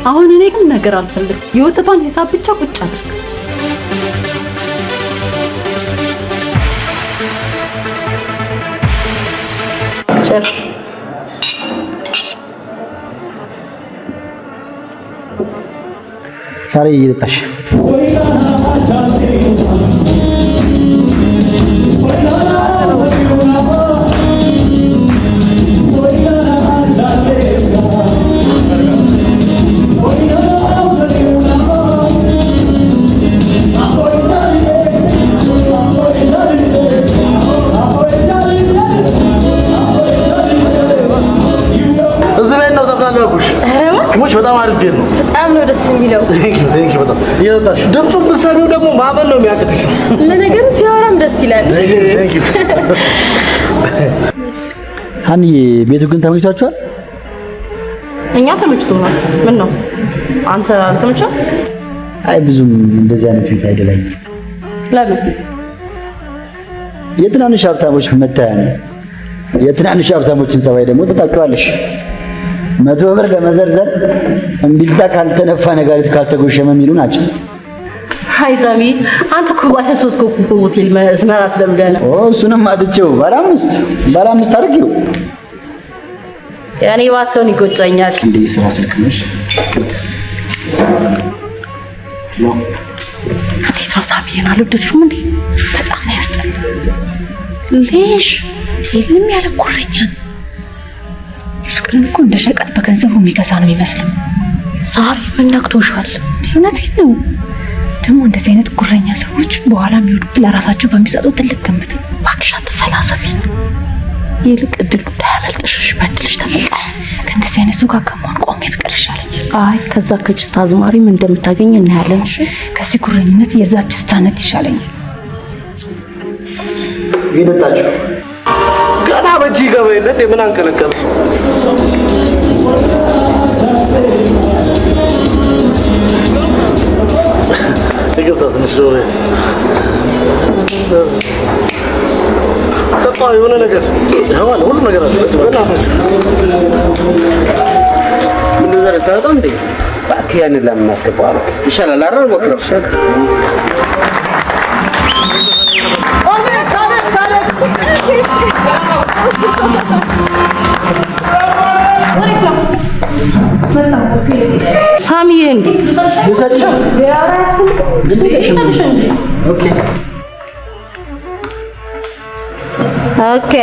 አሁን እኔ ግን ነገር አልፈልግም። የወተቷን ሂሳብ ብቻ ቁጭ አድርግ። ጨርስ። ሳሪ እየጠጣሽ ሙች በጣም አሪፍ ቤት ነው። በጣም ነው ደስ የሚለው። ቴንክ ዩ በጣም ይወጣሽ። ድምፁን ብትሰሚው ደግሞ ማመን ነው የሚያቅትሽ። ለነገሩ ሲያወራም ደስ ይላል። ቴንክ ዩ ሀኒ ቤቱ ግን ተመችቷችኋል? እኛ ተመችቶናል። ምን ነው አንተ አልተመቸህም? አይ ብዙም እንደዚህ አይነት ቤት አይደለኝም። ለምን? የትናንሽ ሀብታሞች መታያ ነው። የትናንሽ ሀብታሞችን ጸባይ ደግሞ ተጣጣዋለሽ። 100 ብር ለመዘርዘር እምቢልታ ካልተነፋ ነጋሪት ካልተጎሸመ የሚሉ ናቸው። አይ ሳሚ አንተ እኮ ባለ 3 ኮከብ ሆቴል መስናት ለምደና እሱንም አጥቼው ባለ አምስት አድርጊው። ያኔ ባትሆን ይቆጨኛል። እንዴ ስራ ስልክ ነሽ? ሳሚን አልወደድሽም እንዴ? በጣም ነው ያስጠላል። ሌሽ ቴልም ያለ ጉረኛ ፍቅርን እኮ እንደ ሸቀጥ በገንዘቡ የሚገዛ ነው የሚመስለው። ሳሪ ምን ነክቶሻል? እውነቴን ነው። ደግሞ እንደዚህ አይነት ጉረኛ ሰዎች በኋላ የሚወዱት ለራሳቸው በሚሰጡት ትልቅ ግምት ነው። እባክሽ አትፈላሰፊ። ይልቅ እድሉ እንዳያመልጥሽ በድልሽ ተጠቀሚ። ከእንደዚህ አይነት ሰው ጋር ከመሆን ቆሜ ብቀር ይሻለኛል። አይ ከዛ ከችስታ አዝማሪ ምን እንደምታገኝ እናያለን። ከዚህ ጉረኝነት የዛ ችስታነት ይሻለኛል። ይደጣችሁ ገና በእጅ ይገባ የለ እንዴ? ምን አንከለከልስ? ይቅርታ ትንሽ ነው ጠጣ የሆነ ነገር ያው ሁሉ ነገር አለ። በእናታችሁ ምን ዘረ ሳይወጣ እንዴ? እባክህ ያንን ለምን እናስገባው? ይሻላል አይደል? ሞክረው ሳሚዬ እንዴ ልሰጥሽ ኦኬ ኦኬ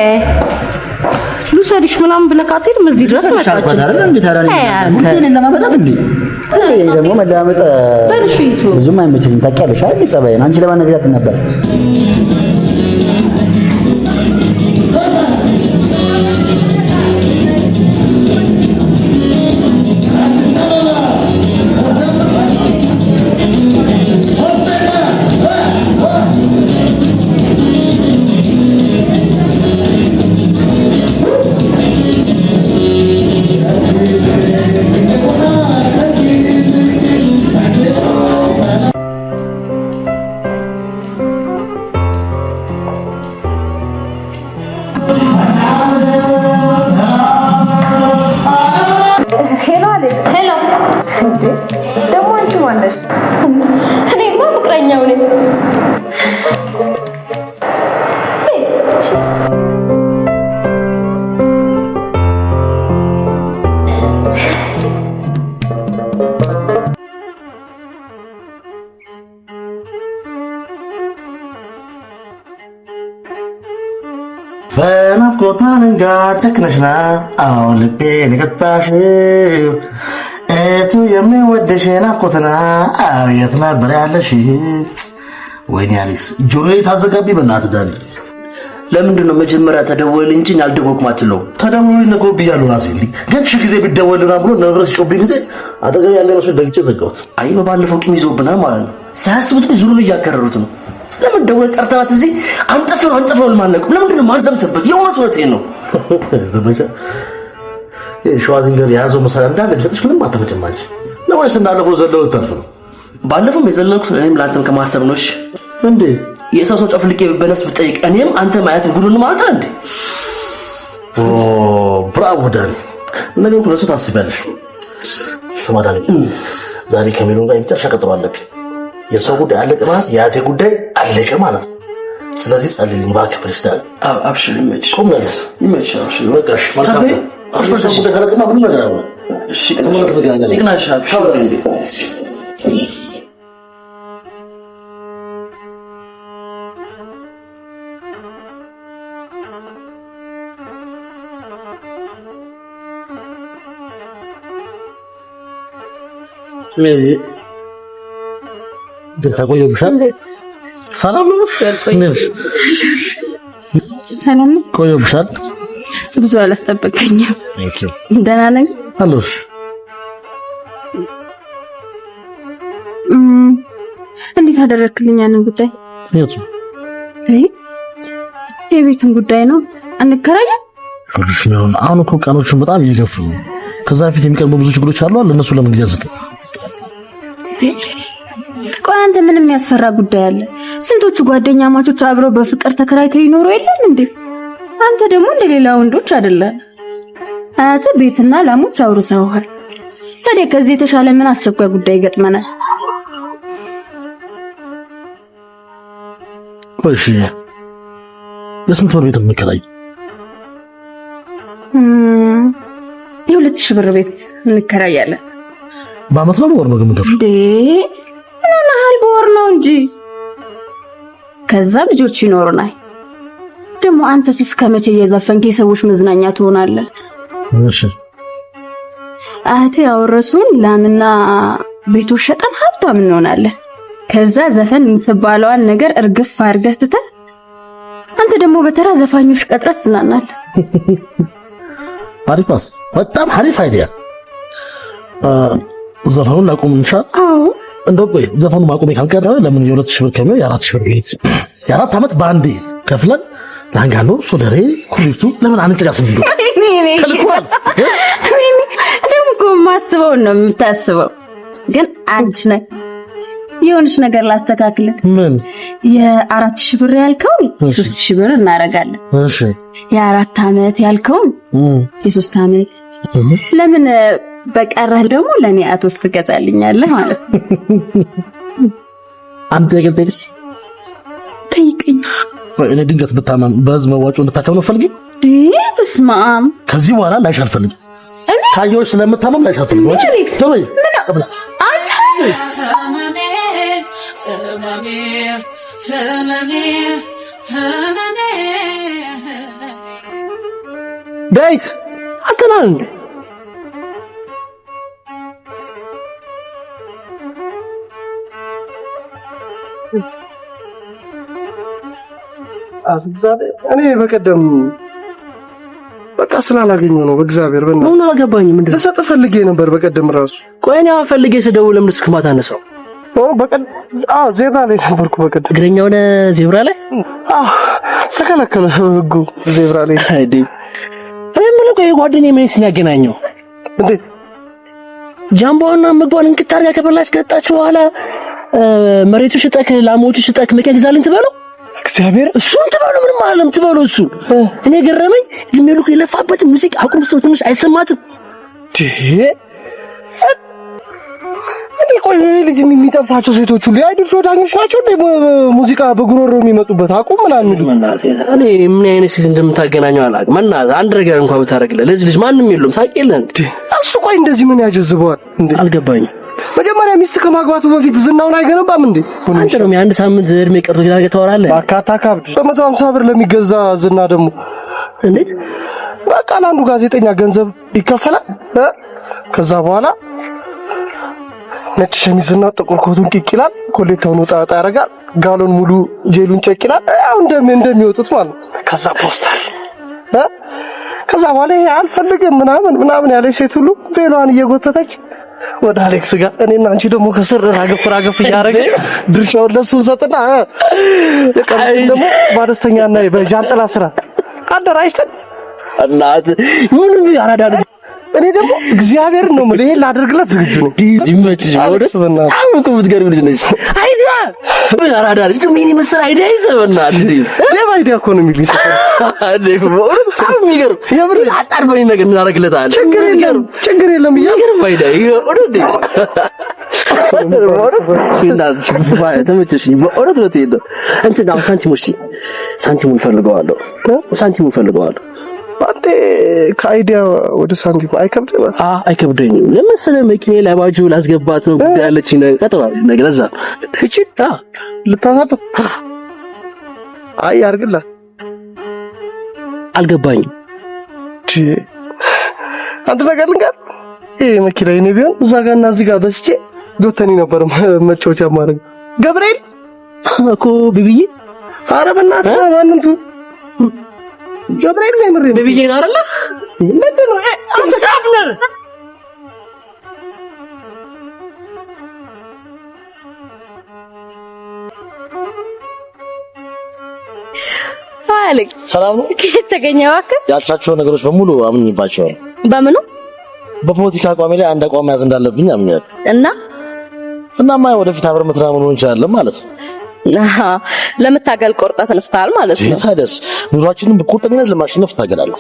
ልውሰድሽ ምናምን ብለህ አትሄድም። እዚህ ድረስ መጣች አይደል? እንዴ ታዲያ እኔ ለማመጣት እንዴ ደግሞ መዳመጥ ብዙም አይመችልም። ታውቂያለሽ አይደል? ጸባይን አንቺ ለማነግራት ነበር። በናፍቆት አለንጋ ደክነሽና አዎ ልቤን የቀጣሽው እቱ የሚወደሽ ናፍቆትና አዎ የት ነበር ያለሽ? ወይኔ አሌክስ ጆሮዬ ታዘጋቢ በእናትህ ዳኒ። ለምንድን ነው መጀመሪያ ተደወል እንጂ አልደወልኩም አትለው? ተደውሎኝ ነው ብያለሁ ራሴ ግን ሺህ ጊዜ ቢደወልና ብሎ ነብረት ሲጮብኝ ጊዜ አጠገብ ያለ መስሎ ደግጬ ዘጋሁት። አይ በባለፈው ቂም ይዞብናል ማለት ነው። ሳያስቡት ግን ዙሩን እያከረሩት ነው። ለምን ደወል ጠርተናት እዚህ አንጠፈው ለማለቁ ለምንድን ነው ማንዘምተበት? የእውነቴን ነው። ዘመቻ ሸዋዚንገር የያዘው መሳሪያ እንዳለ ቢሰጥሽ ምንም አትመጭም አንቺ ነው ወይስ እንዳለፈው ዘለው ተርፍ ነው? ባለፈው የዘለልኩት እኔም ለአንተም ከማሰብ ነው። እሺ እንዴ የሰው ጨፍልቄ በነፍስ ብጠይቅ እኔም አንተ ማየት ጉዱን ማለት እንዴ? ብራቮ ዳኒ። ነገሩ ለሱ ታስቢያለሽ። ስማ ዳኒ ዛሬ ከሜሎን ጋር የመጨረሻ ቀጠሮ አለብኝ። የሰው ጉዳይ አለቀ ማለት የአቴ ጉዳይ አለቀ ማለት። ስለዚህ ጸልልኝ እባክህ ፕሊስ ዳኒ። አብሽር ይመችሽ። ቁም ነገር ይመችሽ። አብሽር በቃሽ። መልካም ነው። አብሽር ጉዳይ ካለቀማ ምን ነገር አለ? እሺ ተመለስ ንገረኝ። ይግናሽ አብሽር ሜሪ ደስታ ቆየብሻል? ሰላም ነው? ሰላም ቆየብሻል? ብዙ አላስጠበቀኝም። ደህና ነኝ አለሽ? እንዴት አደረክልኝ ያንን ጉዳይ? የቱ? የቤቱን ጉዳይ ነው። አንከራየን? ሁሉሽ ነው። አሁን እኮ ቀኖቹን በጣም እየገፉ ነው። ከዛ በፊት የሚቀርቡ ብዙ ችግሮች አሉ። ለነሱ ለምን ጊዜ አንስተ? ቆይ አንተ ምንም የሚያስፈራ ጉዳይ አለ? ስንቶቹ ጓደኛ ማቾች አብረው በፍቅር ተከራይተው ይኖሩ የለን እንዴ? አንተ ደግሞ እንደሌላ ወንዶች አይደለም። አያት ቤትና ላሞች አውርሰውሃል። ታዲያ ከዚህ የተሻለ ምን አስቸኳይ ጉዳይ ይገጥመናል? እሺ የስንት ወር ቤት እንከራይ? የ2000 ብር ቤት እንከራያለን። በአመት ነው በወር ነው ግምገፍ? እንዴ ምናል በወር ነው እንጂ ከዛ ልጆች ይኖሩናል። ደግሞ አንተስ እስከመቼ እየዘፈንክ የሰዎች መዝናኛ ትሆናለህ? እሺ አያቴ ያወረሱን ላምና ቤቶች ሸጠን ሀብታም እንሆናለን። ከዛ ዘፈን የምትባለዋን ነገር እርግፍ አድርገህ ትተህ አንተ ደግሞ በተራ ዘፋኞች ቀጥረህ ትዝናናለህ። አሪፋስ በጣም አሪፍ አይዲያ። ዘፈኑን ላቁም እንሻ? አዎ እንደው ቆይ ዘፈኑ ማቆም ካልቀረ ለምን የ2000 ብር ከሚው የ4000 ብር ቤት የ4 አመት ባንዴ ከፍለን ላንጋኖ ሶደሬ ኩሪፍቱ ለምን አንጨርስም? እንደው ከልኳል ደግሞ እኮ ማስበው ነው የምታስበው። ግን አንቺ ነህ የሆነች ነገር ላስተካክልህ። ምን? የ4000 ብር ያልከው 3000 ብር እናደርጋለን። እሺ የ4 አመት ያልከው የ3 አመት ለምን በቀረህ ደግሞ ለኔ አቶስ ትገዛልኛለህ ማለት ነው። አንተ የገጠልሽ ጠይቀኝ። እኔ ድንገት ብታመም በህዝብ መዋጮ እንድታከም ነው ፈልጊ? በስማም ከዚህ በኋላ ላይሽ አልፈልግም። ካየሁሽ ስለምታመም ላይሽ አልፈልግም። ተወይ አንተ ዳይት አተናል እኔ በቀደም በቃ ስላላገኘው ነው። በእግዚአብሔር በእናትህ ምን አልገባኝም። ምንድን ልሰጥ ፈልጌ ነበር በቀደም ራሱ። ቆይ እኔ ፈልጌ ስደውል ለምን ስልክ ማታነሳው? በቀደም ዜብራ ላይ ነበርኩ። በቀደም እግረኛ ሆነ ዜብራ ላይ ተከለከለ ህጉ። ዜብራ ላይ አይዴ እኔ ምን ቆይ ጓደኛዬ ምን ሲያገናኘው? እንዴት ጃምቦና ምግቧን እንቅጣር ያከበላች ከጣች በኋላ መሬቱ ሽጠክ ላሞቹ ሽጠክ መኪና ግዛልኝ ትበለው? እግዚአብሔር እሱን ትበለው ምንም አይደለም ትበለው። እሱ እኔ ገረመኝ። ልሜሉ የለፋበት ሙዚቃ አቁም ስትለው ትንሽ አይሰማትም? እኔ ቆይ ልጅ የሚጠብሳቸው ሴቶች ሁሉ አይደርሱ ዳኞች ናቸው እንዴ? ሙዚቃ በጉሮሮ የሚመጡበት አቁም ምናምን የሚሉ እኔ ምን አይነት ሴት እንደምታገናኘው አላውቅም። መናዛ አንድ ነገር እንኳን ብታረግልህ ለዚህ ልጅ ማንም የለውም ታውቂያለህ። እሱ ቆይ እንደዚህ ምን ያጀዝበዋል እንዴ? አልገባኝም። መጀመሪያ ሚስት ከማግባቱ በፊት ዝናውን አይገነባም እንዴ? አንተ ነው የአንድ ሳምንት እድሜ ቀርቶ ይላል ታወራለህ። አካታ ካብድ በ150 ብር ለሚገዛ ዝና ደግሞ እንዴት? በቃ ለአንዱ ጋዜጠኛ ገንዘብ ይከፈላል። ከዛ በኋላ ነጭ ሸሚዝና ጥቁር ኮቱን ቂቅ ይላል፣ ኮሌታውን ወጣ ያደርጋል፣ ጋሎን ሙሉ ጄሉን ጨቅ ይላል። ያው እንደሚወጡት ማለት ነው። ከዛ ፖስተር ከዛ በኋላ ይሄ አልፈልግም ምናምን ያለች ሴት ሁሉ ቬሏን እየጎተተች ወደ አሌክስ ጋር እኔና አንቺ ደግሞ ከስር ራገፍ እያደረገ ድርሻውን ለሱ ሰጥና ደግሞ በደስተኛና በጃንጥላ ስራ አደራጅተን እናት ምንም ያራዳል። እኔ ደግሞ እግዚአብሔር ነው ማለት ይሄን ላደርግላት ዝግጁ ነኝ። ይመችሽ ማለት አሁን ከምትገርም ልጅ ነሽ። አይዲያ ያራዳል ደግሞ ምን መሰል አይዲያ ይዘበናል እንዴ? አይዲያ እኮ ነው የሚልኝ ሰፈር እንዴ? በጣም የሚገርም የምር አጣርፈኝ ነገር እናደርግለታለን። ችግር የለም ይገርም አይዲያ ወደ ሲናልሽ ተመቸሽኝ በእውነት በትይደ እንትን አሁን ሳንቲሙን ፈልገዋለሁ። አንዴ ከአይዲያ ወደ ሳንቲም አይከብድም? አይከብደኝም። ለምሳሌ መኪና ላይ ባጁ ላስገባት ነው ጉዳይ ያለች ነገር እዛ እቺ ልታሳጥ ያርግላ አልገባኝም። አንድ ነገር ልንገር፣ ይሄ መኪና የኔ ቢሆን እዛ ጋርና እዚህ ጋር በስቼ ዶተኒ ነበር መጫወቻ ማድረግ። ገብርኤል እኮ ቢቢዬ፣ ኧረ በእናትህ ማንንቱ ገብርኤል ነው ምሬ ቢቢዬ ነው አይደለ? ምንድነው አስተሳፍነር አሌክስ ሰላም ነው? ከየት ተገኘ እባክህ? ያልሻቸው ነገሮች በሙሉ አምኜባቸዋለሁ። በምኑ? በፖለቲካ አቋሜ ላይ አንድ አቋም ያዝ እንዳለብኝ አምኛለሁ። እናማ ወደፊት አብረን መተማመን እንችላለን ማለት ነው። ለመታገል ቆርጠህ ተነስተሃል ማለት ነው። ታዲያስ ኑሯችንን በቁርጠኝነት ለማሸነፍ ታገላለሁ።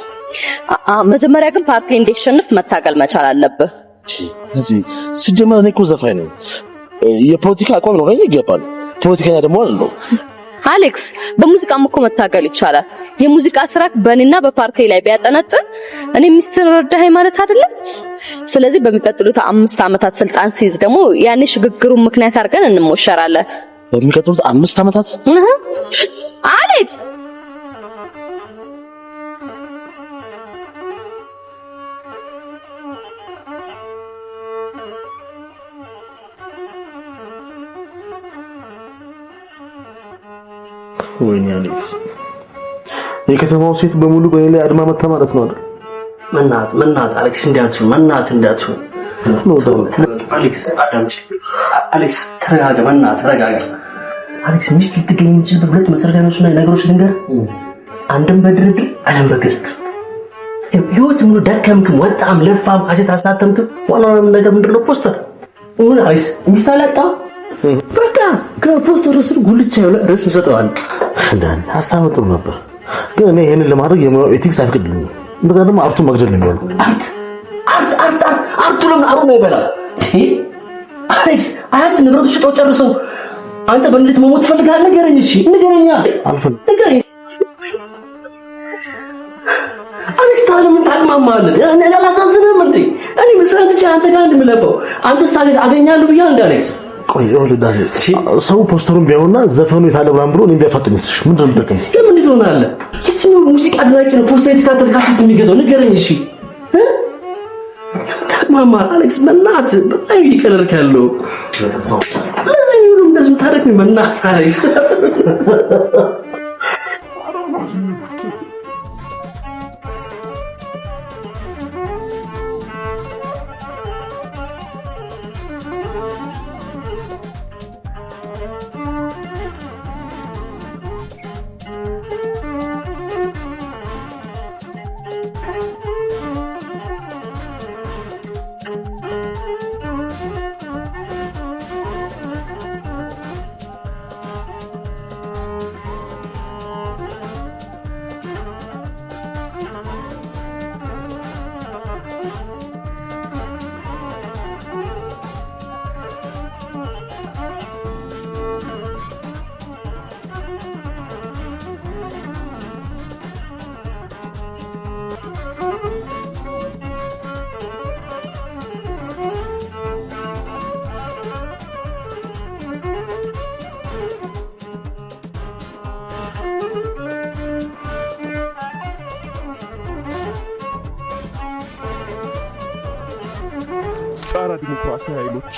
መጀመሪያ ግን ፓርቲ እንዲሸነፍ መታገል መቻል አለብህ። እዚህ ሲጀመር እኔ እኮ ዘፋኝ ነኝ። የፖለቲካ አቋም ነው ይገባል። ፖለቲከኛ ደግሞ አይደለም። አሌክስ በሙዚቃም እኮ መታገል ይቻላል። የሙዚቃ ስራ በእኔና በፓርቲ ላይ ቢያጠነጥን እኔ ሚስትር ረዳኸኝ ማለት አይደለም። ስለዚህ በሚቀጥሉት 5 ዓመታት ስልጣን ሲይዝ ደግሞ ያኔ ሽግግሩን ምክንያት አድርገን እንሞሸራለን። በሚቀጥሉት 5 ዓመታት አሌክስ ወይኔ አሌክስ የከተማው ሴት በሙሉ በእኔ ላይ አድማ መታ ማለት ነው አይደል? መናት አሌክስ እንዲያችሁ አሌክስ አዳምጪ። አሌክስ ተረጋጋ። ተረጋጋ አሌክስ። ሚስት ልትገኝ የምትችልበት ሁለት መሰረታዊ ነገሮች ልንገር። አንድም በድርድር አለም በግርግር ህይወት ሙሉ ደከምክም ወጣም ለፋም አሴት አስታተምክም ዋናው ነገር ምንድነው? ፖስተር ምን አሌክስ ሚስት አላጣው በቃ ከፖስተር ስር ጉልቻ ያለ ርዕስ ሰጠዋል። እንዳን ሐሳብ ጥሩ ነበር፣ ግን እኔ ይሄንን ለማድረግ የሙያው ኤቲክስ አይፈቅድልኝም። እንደዛ ደግሞ አርቱን መግደል ነው የሚሆነው። አርቱ ለምን አሩ ነው ይበላል? አሌክስ አያት ንብረቱ ሽጠው ጨርሰው አንተ በእንዴት መሞት ፈልጋለህ? ንገረኝ። እሺ ንገረኛ። ንገረኝ አሌክስ። ታዲያ ምን ታቅማማለህ? እኔ አላሳዝንህም እንዴ? እኔ መስራት ብቻ አንተ ጋር እንድምለፈው አንተ ሳይል አገኛለሁ ብያ እንደ አሌክስ። ቆይ ወልዳለ ሰው ፖስተሩን ቢያውና ዘፈኑ የታለ ብራን ብሎ እኔ ቢያፋጥኝስ ምንድን ነው ደቀኝ? ለምን ይሆናል? የትኛው ሙዚቃ አድናቂ ነው ፖስተር የተካተተ ካሴት የሚገዛው? ንገረኝ። እሺ ታቅማማ አሌክስ። መናት በጣም ይቀለርካለሁ። ለዚህ ሁሉ እንደዚህ ታረክ ነው መናት አሌክስ። ጸረ ዲሞክራሲ ኃይሎች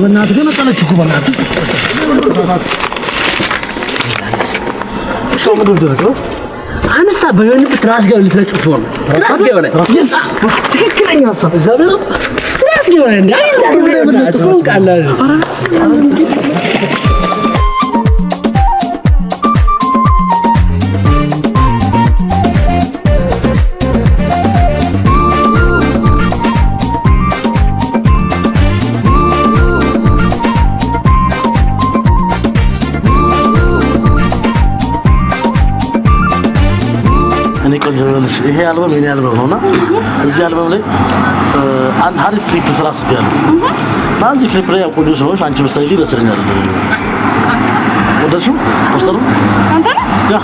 በእናትህ ግን አጣለች እኮ በእናትህ ሰው ምንድን ነው አንስታ በየንብት ራስ ጋር ልትለጥፍ ነው ራስ ጋር ነው ትክክለኛ ሀሳብ እግዚአብሔር ራስ ጋር ነው እንዴ አይደለም ተቆንቃለህ ይሄ አልበም የኔ አልበም ነውና እዚህ አልበም ላይ አንድ አሪፍ ክሊፕ ስራ አስቤያለሁ። በዚህ ክሊፕ ላይ ያቆዩ ሰዎች አንቺ መሰለኝ ደስ ይለኛል። ወደሱ ወስተሩ አንተ ያ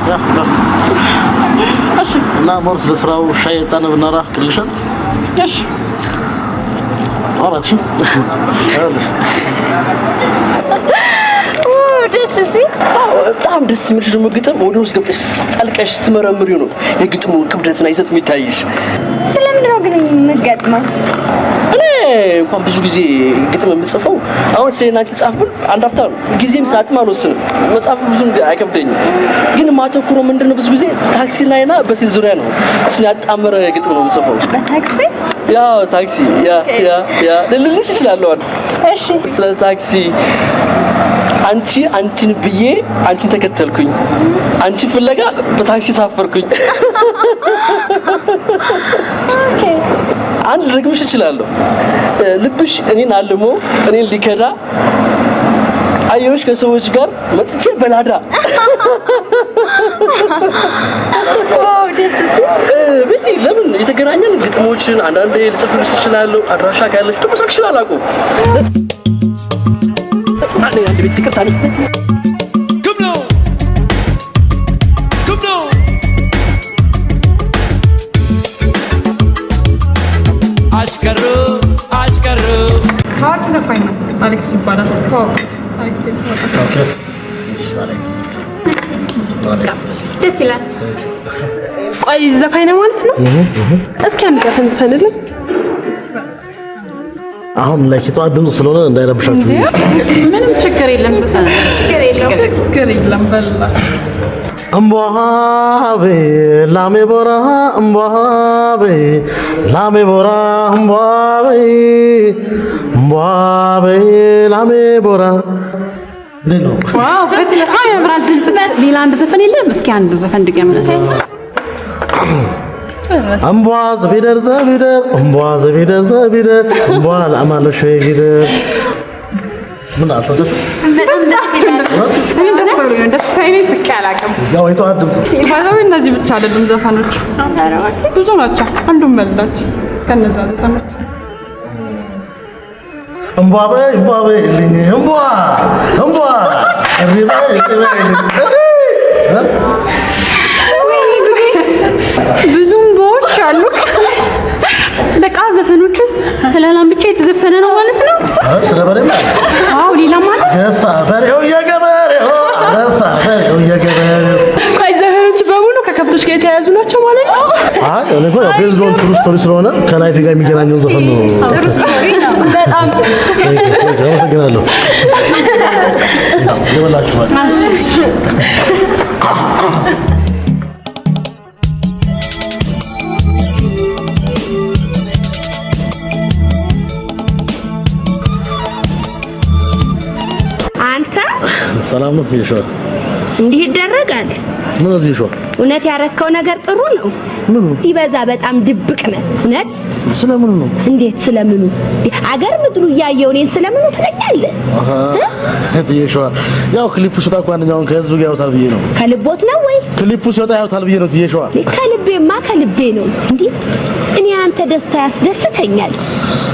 እሺ እና ሞር ስለ ስራው ሻይ ጣና ብናራ ቅልሻል እሺ አራችሁ ደስ ሲል በጣም ደስ የሚልሽ ደግሞ ግጥም ወደ ውስጥ ገብተሽ ጠልቀሽ ስትመረምሪው ነው የግጥሙ ክብደትና ይዘት የሚታይሽ። ስለምንድን ነው ግን የምትገጥመው? እኔ እንኳን ብዙ ጊዜ ግጥም የምጽፈው አሁን ስለናንቺ ጻፍ ብል አንድ አፍታ ጊዜም ሰዓትም አልወስንም መጻፍ ብዙም አይከብደኝም። ግን ማተኩሮ ምንድነው ብዙ ጊዜ ታክሲ ላይና በሴት ዙሪያ ነው እሱን ያጣመረ ግጥም ነው የምጽፈው። በታክሲ ያው ታክሲ ያ ልልልሽ እችላለሁ። እሺ ስለ ታክሲ አንቺን ብዬ አንቺን ተከተልኩኝ አንቺ ፍለጋ በታክሲ ሳፈርኩኝ። ኦኬ አንድ ደግመሽ እችላለሁ። ልብሽ እኔን አልሞ እኔን ሊከዳ አየሁሽ ከሰዎች ጋር መጥቼ በላዳ ዋው ደስ ሲል በዚህ ለምን የተገናኘን ግጥሞችን አንዳንዴ ልጽፍልሽ እችላለሁ። አድራሻ ካለሽ ደግሞ ሰክሽን አላውቅም። አንዴ ቤት ሲከታኝ አሽከሩ ታዋቂ ዘፋኝ ነው አሌክስ ይባላል። አሌክስ ይባላል። ደስ ይላል። ቆይ ዘፋኝ ነው ማለት ነው? እስኪ አንድ ዘፈን ዝፈንልን። አሁን ላይ ጧት ድምፅ ስለሆነ እንዳይረብሻችሁ። ምንም ችግር የለም ዝፈን። ችግር የለም በላ እምቧቤ ላሜ ቦራ እምቧቤ ላሜ ቦራ እምቧቤ ላሜ ቦራ ዋው በጣም ያምራል ድምጽ። ሌላ አንድ ዘፈን የለም? እስኪ አንድ ዘፈን ድገምልኝ። እምቧ ዘቢደር እምቧ ዘቢደር እምቧ ለአማለሽ ይደር ምን አልፈተሽ በጣም ደስ ይላል። እኔ ደስ ሳይለኝ ስቄ አላውቅም። ያው የጧት ድምጽ ይባላው እነዚህ ብቻ አይደሉም ዘፈኖች ብዙ ናቸው። አንዱን መልዳቸው ከነዛ ዘፈኖች እምቧ በይ ልኝ እምቧ እሪ በይ ብዙ እምባዎች አሉ። በቃ ዘፈኖቹስ ስለላም ብቻ የተዘፈነ ነው ማለት ነው? ስለ በሬማ አዎ ሌላ ማለት ገሳ በሬው የገበሬው ገሳ በሬው የገበሬው ቆይ ዘፈኖች በሙሉ ከከብቶች ጋር የተያያዙ ናቸው ማለት ነው? አይ እኔ እኮ ቤዝድ ኦን ትሩ ስቶሪ ስለሆነ ከላይፍ ጋር የሚገናኘው ዘፈን ነው። ጥሩ ስቶሪ ነው በጣም አመሰግናለሁ። ይበላችሁ ሰላም ነው ትይሻው እንዲህ ይደረጋል ምን ትይሻው እውነት ያረከው ነገር ጥሩ ነው ሲበዛ በጣም ድብቅ ነው እውነት ስለምን ነው እንዴት ስለምኑ አገር ምድሩ ያየው እኔን ስለምኑ ትለኛለህ ትይሻው ያው ክሊፑ ሲወጣ ጓደኛውን ከህዝብ ጋር ያውታል ብዬ ነው ከልቦት ነው ወይ ክሊፑ ሲወጣ ያውታል ብዬ ነው ትይሻው ከልቤማ ከልቤ ነው እንዴ እኔ አንተ ደስታ ያስደስተኛል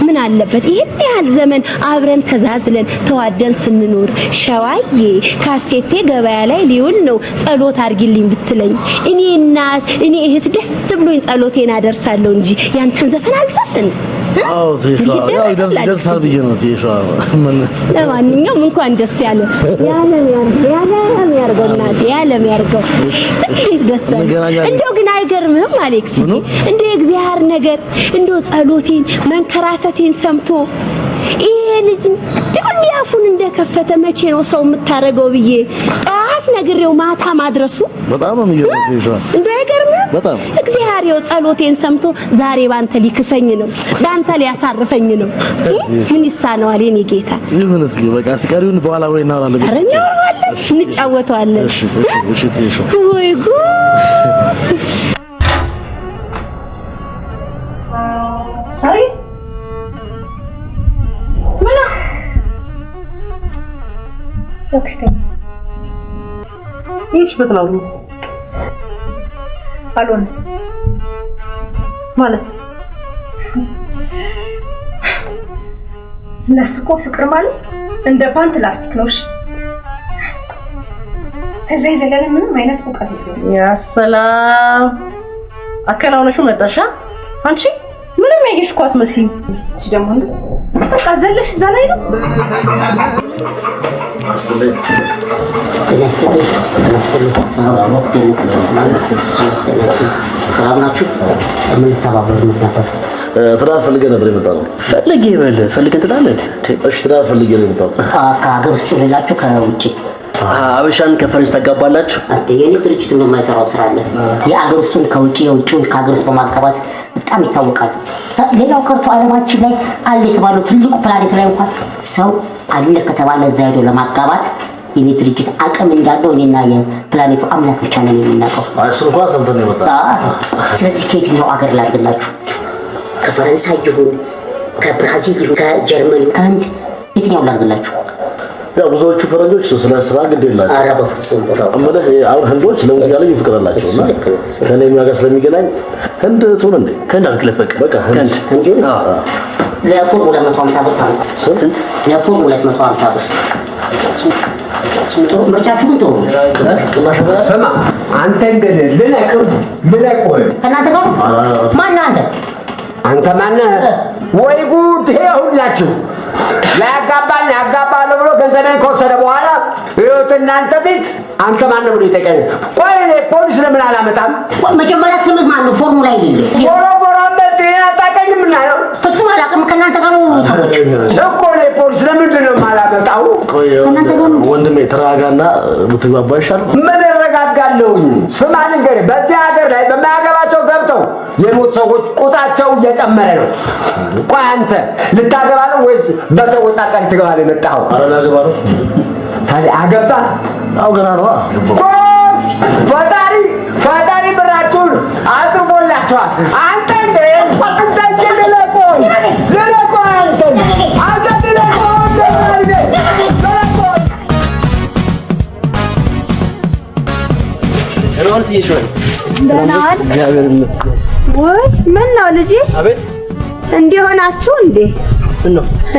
ምን አለበት ይሄን ያህል ዘመን አብረን ተዛዝለን ተዋደን ስንኖር ሸዋዬ ካሴቴ ገበያ ላይ ሊውል ነው ጸሎት አድርጊልኝ ብትለኝ እኔ እናት እኔ እህት ደስ ብሎኝ ጸሎቴን አደርሳለሁ እንጂ ያንተን ዘፈን አልዘፍን አዎ ትይሻው ያው ደርሳል ብዬ ነው ትይሻው ለማንኛውም እንኳን ደስ ያለ ያለም ያርገው እናቴ ያለም ያርገው ደስ እንደው ግን አይገርምም አሌክስ እንደ እግዚአብሔር ነገር እንደው ጸሎቴን መንከራተቴን ሰምቶ ይሄ ልጅ እንደው ያፉን እንደከፈተ መቼ ነው ሰው የምታረገው ብዬ ጣት ነግሬው ማታ ማድረሱ በጣም ነው የሚገርምሽ እንደው አይገርምም በጣም እግዚአብሔር ጸሎቴን ሰምቶ ዛሬ ባንተ ሊክሰኝ ነው ባንተ ሊያሳርፈኝ ነው ምን ይሳነዋል የኔ ጌታ ይሁን እስኪ በቃ ሲቀሪውን በኋላ ወይ እናወራለን አረኛ እንጫወተዋለን እሺ እሺ ትይሻው ወይ ጉድ ሳሪ ምና ወክስተኝ ይህች በትናው አልሆነ ማለት እነሱ እኮ ፍቅር ማለት እንደ ፓንት ላስቲክ ነው እሺ ከዛ የዘለለ ምንም አይነት እውቀት የለውም ያ ሰላም አከናውነሹ መጣሻ አንቺ ምንም ያየሽኳት መስይ እቺ ደግሞ በቃ ዘለሽ እዛ ላይ ነው ሰላም ናችሁ ምን ተባበሩ ነበር ትዳር ፈልጌ ነበር የመጣው ፈልጌ በል ፈልገን ትላለህ እሺ ትዳር ፈልጌ ነው የመጣው ከሀገር ውስጥ ሌላችሁ ከውጪ አበሻን ከፈረንጅ ታጋባላችሁ የኔ ድርጅት ነው የማይሰራው ስራ አለ የሀገር ውስጡን ከውጪ የውጪውን ከሀገር ውስጥ በማጋባት በጣም ይታወቃል ሌላው ከርቶ ዓለማችን ላይ አለ የተባለው ትልቁ ፕላኔት ላይ እንኳን ሰው አለ ከተባለ እዛ ሄዶ ለማጋባት የኔ ድርጅት አቅም እንዳለው እኔና የፕላኔቱ አምላክ ብቻ ነው የምናውቀው እሱ እንኳን ሰምተን ነው የመጣው ስለዚህ ከየትኛው ሀገር ላድርግላችሁ ከፈረንሳይ ይሁን ከብራዚል ይሁን ከጀርመን ከህንድ የትኛው ላድርግላችሁ ያው ብዙዎቹ ፈረንጆች ስለ ስራ ግድ የላቸው ኧረ በፍጹም አመለህ አሁን ህንዶች ለሙዚቃ ላይ ይፍቀርላቸውና ከኔ የሚያጋስ ስለሚገናኝ ህንድ ትሁን እንዴ ከንድ አልክለት በቃ ህንድ ለፎርሙላ 250 ብር ታንታ ስንት ለፎርሙላ 250 ብር ምርጫችሁ ግን ጥሩ ስማ አንተ ግን ልነቅህ ከእናንተ ጋር ማን አንተ ማነህ ወይ ጉድ ይሄ ሁላችሁ ያጋባል ብሎ ገንዘቤን ከወሰደ በኋላ ይኸውት እናንተ ቤት አንተ ማን ነው ብሎ ይጠይቀኝ ቆይ እኔ ፖሊስ ለምን አላመጣም መጀመሪያ ስምህ ማን ነው ፎርሙላ ይልል ፎርሙላ ማለት አታውቀኝም እና ነው ፍጹም አላውቅም ከእናንተ ጋር እኮ እኔ ፖሊስ ለምንድን ነው የማላመጣው ወንድሜ ተረጋጋና ብትግባባ ይሻላል ምን እረጋጋለሁኝ ስማ ንገረኝ በዚህ ሀገር ላይ በማያገባቸው ገብተው የሞት ሰዎች ቁጥራቸው እየጨመረ ነው ቆይ አንተ ልታገባ ነው ወይስ በሰው ጣጣሪ ትገባለህ የመጣኸው ኧረ ላገባ ነው ታዲያ አገባ አው ገና ነው ፈጣሪ ብራችሁን አጥፎላችኋል አንተ እንደ ለቆ ሮልት ይሽወል እንደናል እግዚአብሔር ይመስገን ወይ ምን ነው ልጄ አቤት እንዲሆናችሁ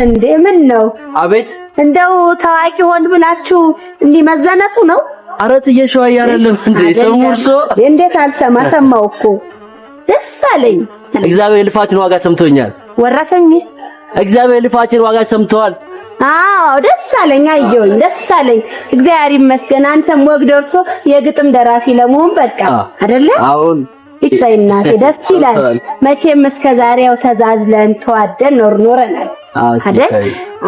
እንዴ ምን ነው አቤት እንደው ታዋቂ ሆን ብላችሁ እንዲመዘነጡ ነው አረት እየሸዋ ያረለም እንዴ ሰሙርሶ እንዴት አልሰማ ሰማው እኮ ደስ አለኝ እግዚአብሔር ልፋትን ዋጋ ሰምቶኛል ወራሰኝ እግዚአብሔር ልፋትን ዋጋ ሰምቷል አዎ ደስ አለኝ አየሁኝ ደስ አለኝ እግዚአብሔር ይመስገን አንተም ወግ ደርሶ የግጥም ደራሲ ለመሆን በቃ አይደለ አሁን ይሳይናቴ ደስ ይላል መቼም እስከ ዛሬው ተዛዝለን ተዋደን ኖረናል አይደል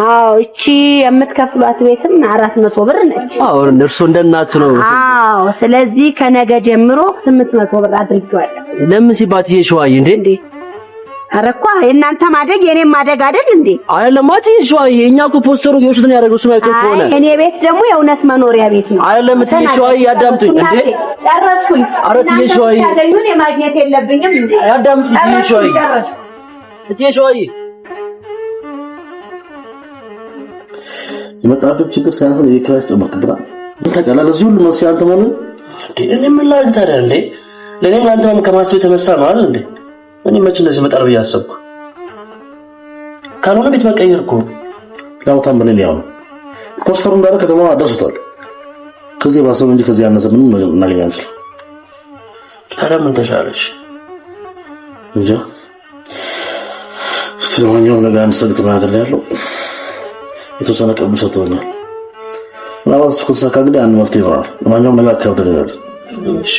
አዎ እቺ የምትከፍሏት ቤትም 400 ብር ነች አዎ እርሱ እንደናት ነው አዎ ስለዚህ ከነገ ጀምሮ 800 ብር አድርጌዋለሁ ለምን ሲባት ይሸዋይ እንዴ አረኳ የእናንተ ማደግ የኔም ማደግ አይደል እንዴ? አይደለም ማቲ ሸዋዬ፣ እኛ እኮ ፖስተሩ የውሸት ነው ያደረገው እሱ ማይከፍ ሆነ። እኔ ቤት ደግሞ የእውነት መኖሪያ ቤት ነው። አይደለም እትዬ ሸዋዬ ያዳምጡኝ እንዴ። ጨረስኩኝ። ኧረ እትዬ ሸዋዬ ያገኙን የማግኘት የለብኝም እንዴ። ያዳምጡኝ እትዬ ሸዋዬ። እትዬ ሸዋዬ የመጣበት ችግር ሳይሆን የክራሽ ጨመቅብራ እንተቀላ ለዚህ ሁሉ ነው ሲያንተ ማለት እኔ ምን ላድርግ ታዲያ እንዴ? ለኔም ላንተም ከማስብ የተነሳ ነው አይደል እንዴ? እኔ መች እንደዚህ መጣር በያሰብኩ ካልሆነ ቤት መቀየር እኮ ያው ታምነን ያው ፖስተሩ እንዳለ ከተማዋ አደረሰታል። ከዚህ ባሰብ እንጂ ከዚህ ያነሰ ምንም እናገኝ አንችልም። ታዲያ ምን ተሻለሽ? እንጃ ስለማንኛውም ነገር አንድ ሰው ተናገር ያለው የተወሰነ ቀብሶ ተወኛል። ምናልባት እሱ ከተሳካ እንግዲህ አንድ መፍትሄ ይኖራል። ለማንኛውም ነገር አካብደናል። እሺ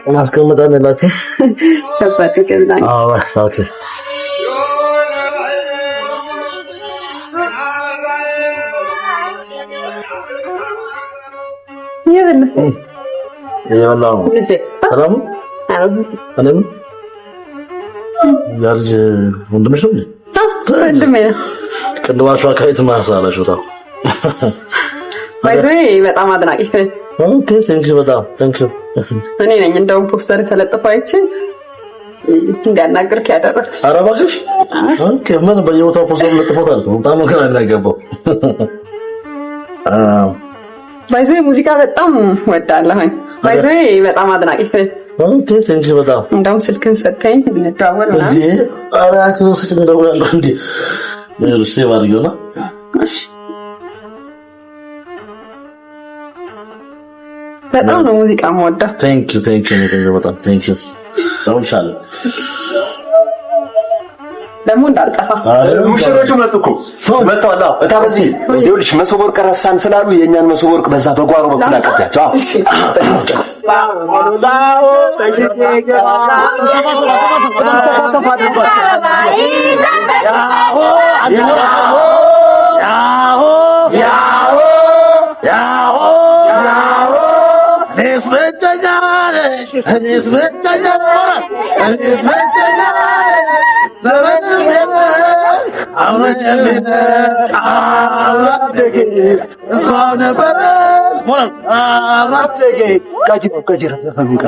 እናስቀምጣንላችሁ ተፈቀደልኝ። አዎ ኦኬ። የበላው ሰላም ሰላም ያርጅ ወንድምሽ ነው ወንድሜ ነው። ቅንድባችሁ አካባቢ ትማሳላችሁ ታው ባይዘይ በጣም አድናቂት ነኝ። ኦኬ ቴንክ ዩ በጣም ቴንክ ዩ። እኔ ነኝ እንደውም ፖስተር ተለጥፎ አይቼ እንዲያናግርክ ያደረኩት። ኧረ እባክሽ ኦኬ። ምን በየቦታው ፖስተር ለጥፎታል። በጣም ነው ከና ያገባው። ባይዘይ ሙዚቃ በጣም ወዳለሁኝ። ባይዘይ በጣም አድናቂት ነኝ። ኦኬ ቴንክ ዩ በጣም እንደውም ስልክን ሰጠኝ እንደዋወል እና እንዴ አራቱ ስልክ እንደውላለሁ እንዴ ለሩሴ ባርዮና እሺ በጣም ነው ሙዚቃ የምወደው። ቴንክ ዩ በጣም ቴንክ ዩ። ሰውሻል ደግሞ እንዳልጠፋ ሙሽሮቹ መጡ እኮ መጣላ እታ በዚህ ይኸውልሽ መሶበ ወርቅ ረሳን ስላሉ የኛን መሶበ ወርቅ በዛ በጓሮ በኩል አቀዳቸው።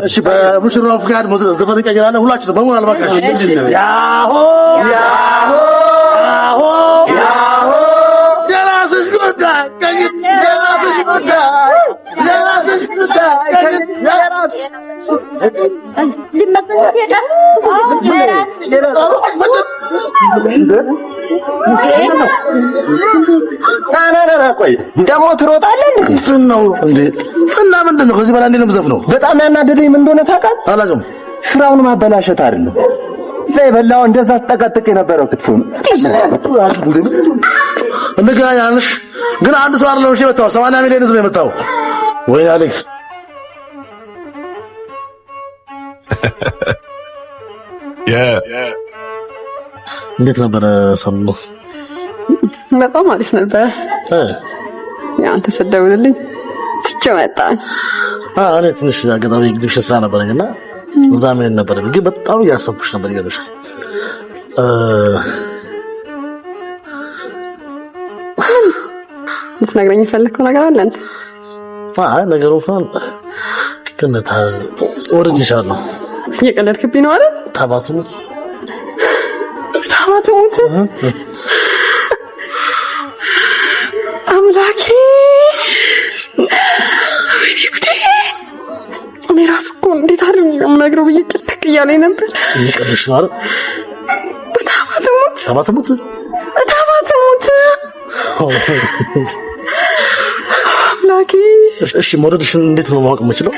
እሺ በሙሽራው ፍቃድ ዘፈን ቀይራለሁ። ሁላችንም በሞራል ባካችሁ ምንድነው ያሆ ያሆ ያሆ ያሆ የራስሽ ጉዳይ የራስሽ ጉዳይ የራስሽ ጉዳይ የራስሽ ቆይ ደግሞ ትሮጣለህ ነው እንዴ? እና ምንድነው ከዚህ በላይ እንዴ ነው የምዘፍነው? በጣም ያናደደኝ ምን እንደሆነ ታውቃለህ? አላውቅም። ስራውን ማበላሸት አይደለም። ዘይ በላው እንደዛ ተጠቀጥቅ የነበረው ክትፎ ነው። እንገናኛለሽ ግን አንድ ሰው አይደለም እሺ የመጣው 80 ሚሊዮን ህዝብ የመጣው ወይ አሌክስ እንዴት ነበር ሰሙ? በጣም አሪፍ ነበር። ያንተ ስደውልልኝ ትቼው መጣሁ። እኔ ትንሽ አጋጣሚ ኤግዚቢሽን ስራ ነበረኝና እዛ ምን ነበር ግን በጣም ያሰብኩሽ ነበር ይገርምሻል። ልትነግረኝ የፈለከው ነገር አለ እንዴ? ነገሩ እንኳን ከነታዝ ወርጅሻለሁ። እየቀለድክብኝ ነው አይደል? ታባቱት አምላኬ ወይኔ ጉዴ! እኔ ራሱ እኮ እንዴት አይደል የምነግረው ብዬ ጭንቅ እያለኝ ነበር። እየቀለድሽ ነው አይደል? ታባቱት ላኪ እሺ መውደድሽን እንዴት ነው ማወቅ የምችለው?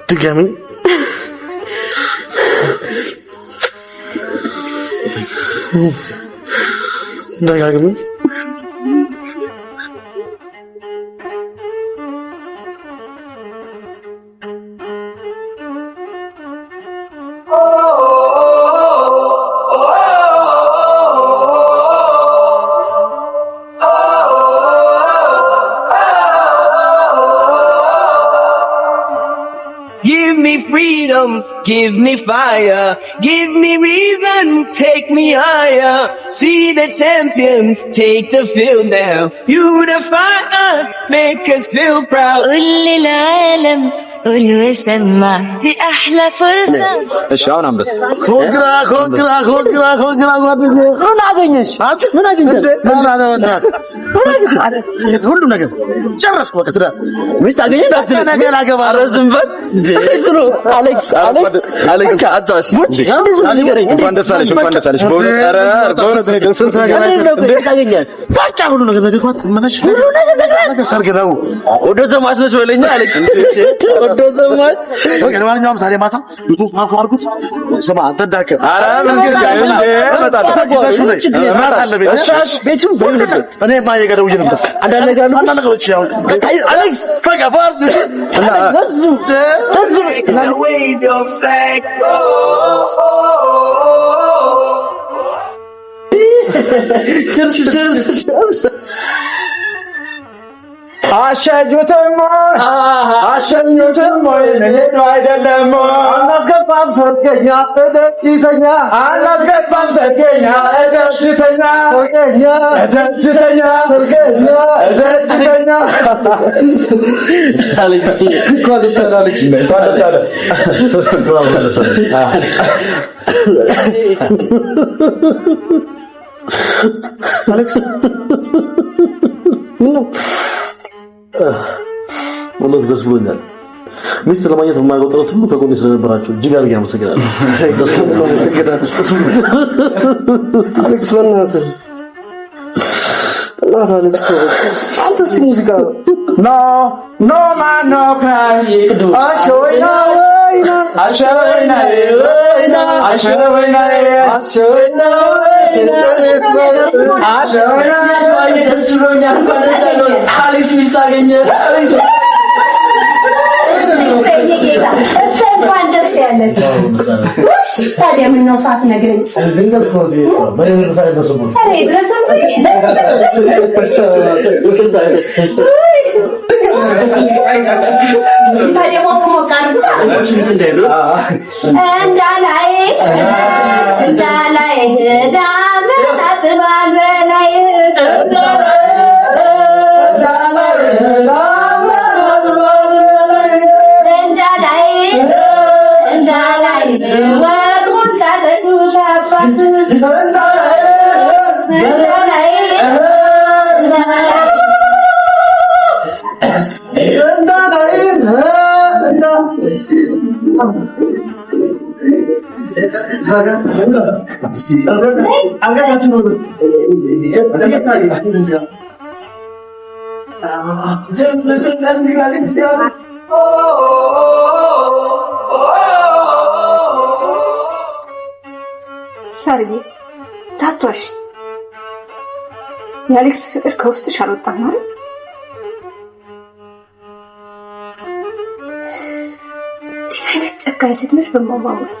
ድጋሚ ደጋግሚ Give me freedom, give me fire, give me reason, take me higher. See the champions take the field now. Unify us, make us feel proud. قول للعالم قول وسمع دي أحلى فرصة. እሺ አሁን አንበስ ኮንግራ ጓደኛዬ ምን አገኘሽ? ምን አገኘሽ? ሁሉ ነገር ጨረስኩ። በቃ ትዳር ሚስት አገኘሽ? ነገር አገባ። ኧረ ዝም በል እንትኑ አሌክስ አታሽ እንኳን ደስ አለሽ በእውነት ነገር ስንት ነገር ታገኛት። በቃ ሁሉ ነገር ነገርኳት። ምንሽ ሁሉ ነገር ሰርግ ነው። ወደ ዘማች ነሽ በለኛ አሌክስ ወደ ዘማች በቃ ለማንኛውም ዛሬ ማታ ዩቱብ አርጉት። ስማ ተዳከ ኧረ ምን ገርጋይ እንደ መጣጣ ቤቱን በእውነት እኔ ማየገደው ይልምታ አንዳንድ ነገሮች ያው አሌክስ በቃ ፋርድ Wave your flag. Cheers. አሸጁትም ምን አይደለም አናስገባም ሰርገኛ እደጅተኛ አናስገባም ሰርገኛ እደጅተኛ አሌክስ ምነው ወላሂ ደስ ብሎኛል። ሚስት ለማግኘት የማያውቀው ጥረት ሁሉ ከጎኔ ስለነበራችሁ እጅግ አድርጌ አመሰግናለሁ። አሌክስ በእናትህ አሌክስ አንተ እስኪ ሙዚቃ ኖ ማን ኖ ክራይ አሸወይና አሌክስ ሚስት አገኘ። እንኳን ደስ ያለህ። ታዲያ ምነው ሳትነግረኝ? ታዲያ ሞቅ ሞቅ እንዳላይህ ዳመናት ባልበላይህ ሰርዬ ታቷሽ የአሌክስ ፍቅር ከውስጥሽ አልወጣም ማለት ዲዛይንሽ ጨካኝ ሴት ነሽ በማማሙት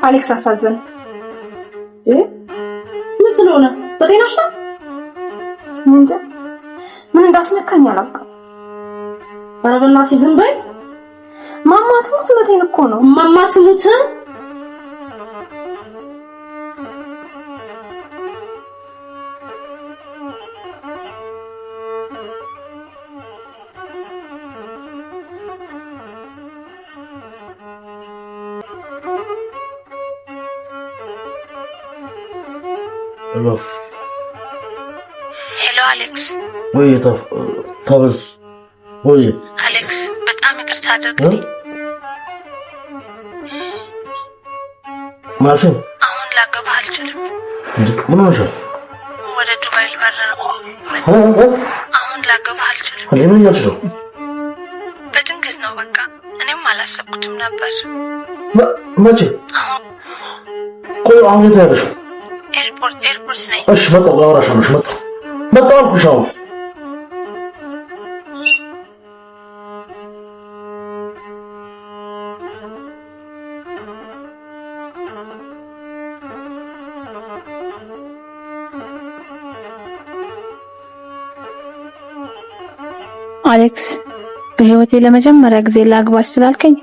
አሌክስ አሳዘን ምን ስለሆነ በጤናሽ ነው? እንጃ ምን እንዳስነካኝ አላውቅም። ኧረ በእናትሽ ዝም በይ። ማማ ትሙት፣ እውነቴን እኮ ነው። ማማ ትሙት። ሄሎ ሄሎ አሌክስ። ወይ ታበስ ወይ አሌክስ በጣም ይቅርታ አድርግልኝ። ማሽን አሁን ላገባህ አልችልም። ምን ሆነሽ? ወደ ዱባይ ልበረር። አሁን ላገባህ አልችልም። ምን እያልሽ ነው? በድንገት ነው በቃ እኔም አላሰብኩትም ነበር። መቼ? ቆይ አሁን የት ያለሽው? ኤርፖርት ነኝ። እሺ መጣሁ፣ አወራሻለሁ። መጣሁ አልኩሽ። አሁን አሌክስ በህይወቴ ለመጀመሪያ ጊዜ ላግባሽ ስላልከኝ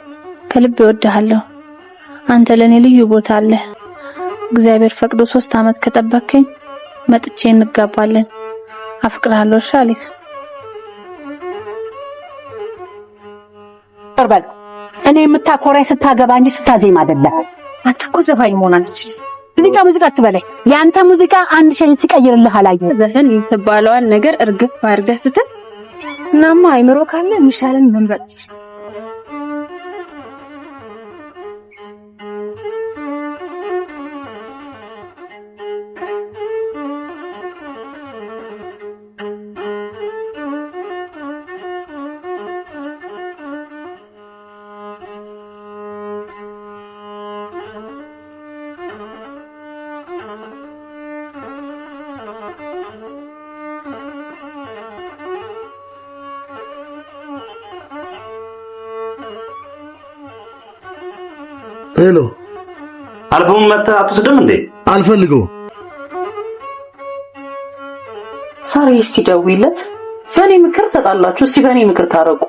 ከልብ እወድሃለሁ። አንተ ለኔ ልዩ ቦታ አለ። እግዚአብሔር ፈቅዶ 3 አመት ከጠበከኝ መጥቼ እንጋባለን። አፍቅርሃለሁ። እሺ አሌክስ። ወርበል እኔ የምታኮራይ ስታገባ እንጂ ስታዜም አይደለም። አንተ እኮ ዘፋኝ መሆን አትችልም። ሙዚቃ አትበለኝ። ያንተ ሙዚቃ አንድ ሸይ ሲቀይርልህ አላየህ። ዘፈን የተባለዋን ነገር እርግፍ አድርገህ ትተህ እናማ አይምሮ ካለ የሚሻለን መምረጥ። ሄሎ አልበሙን መተህ አትወስድም እንዴ? አልፈልገው። ሳሪ እስቲ ደውይለት። በኔ ምክር ተጣላችሁ፣ እስቲ በኔ ምክር ታረቁ።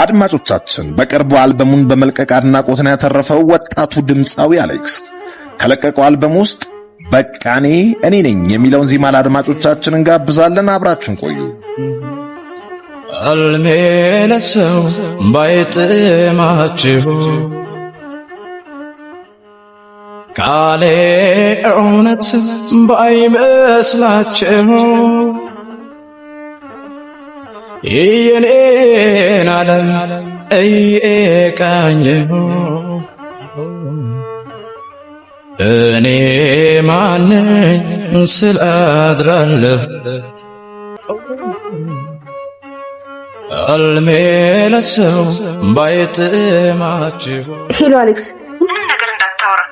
አድማጮቻችን በቅርቡ አልበሙን በመልቀቅ አድናቆትን ያተረፈው ወጣቱ ድምፃዊ አሌክስ ከለቀቀው አልበም ውስጥ በቃኔ እኔ ነኝ የሚለውን ዜማ ለአድማጮቻችን እንጋብዛለን። አብራችሁን ቆዩ። አልሜ ለሰው ባይጥማችሁ ቃሌ እውነት ባይመስላችሁ የኔን ዓለም እየቃኘሁ እኔ ማነኝ ስል አድራለሁ አልሜ ለሰው ባይጥማችሁ። ሄሎ አሌክስ፣ ምንም ነገር እንዳታወራ።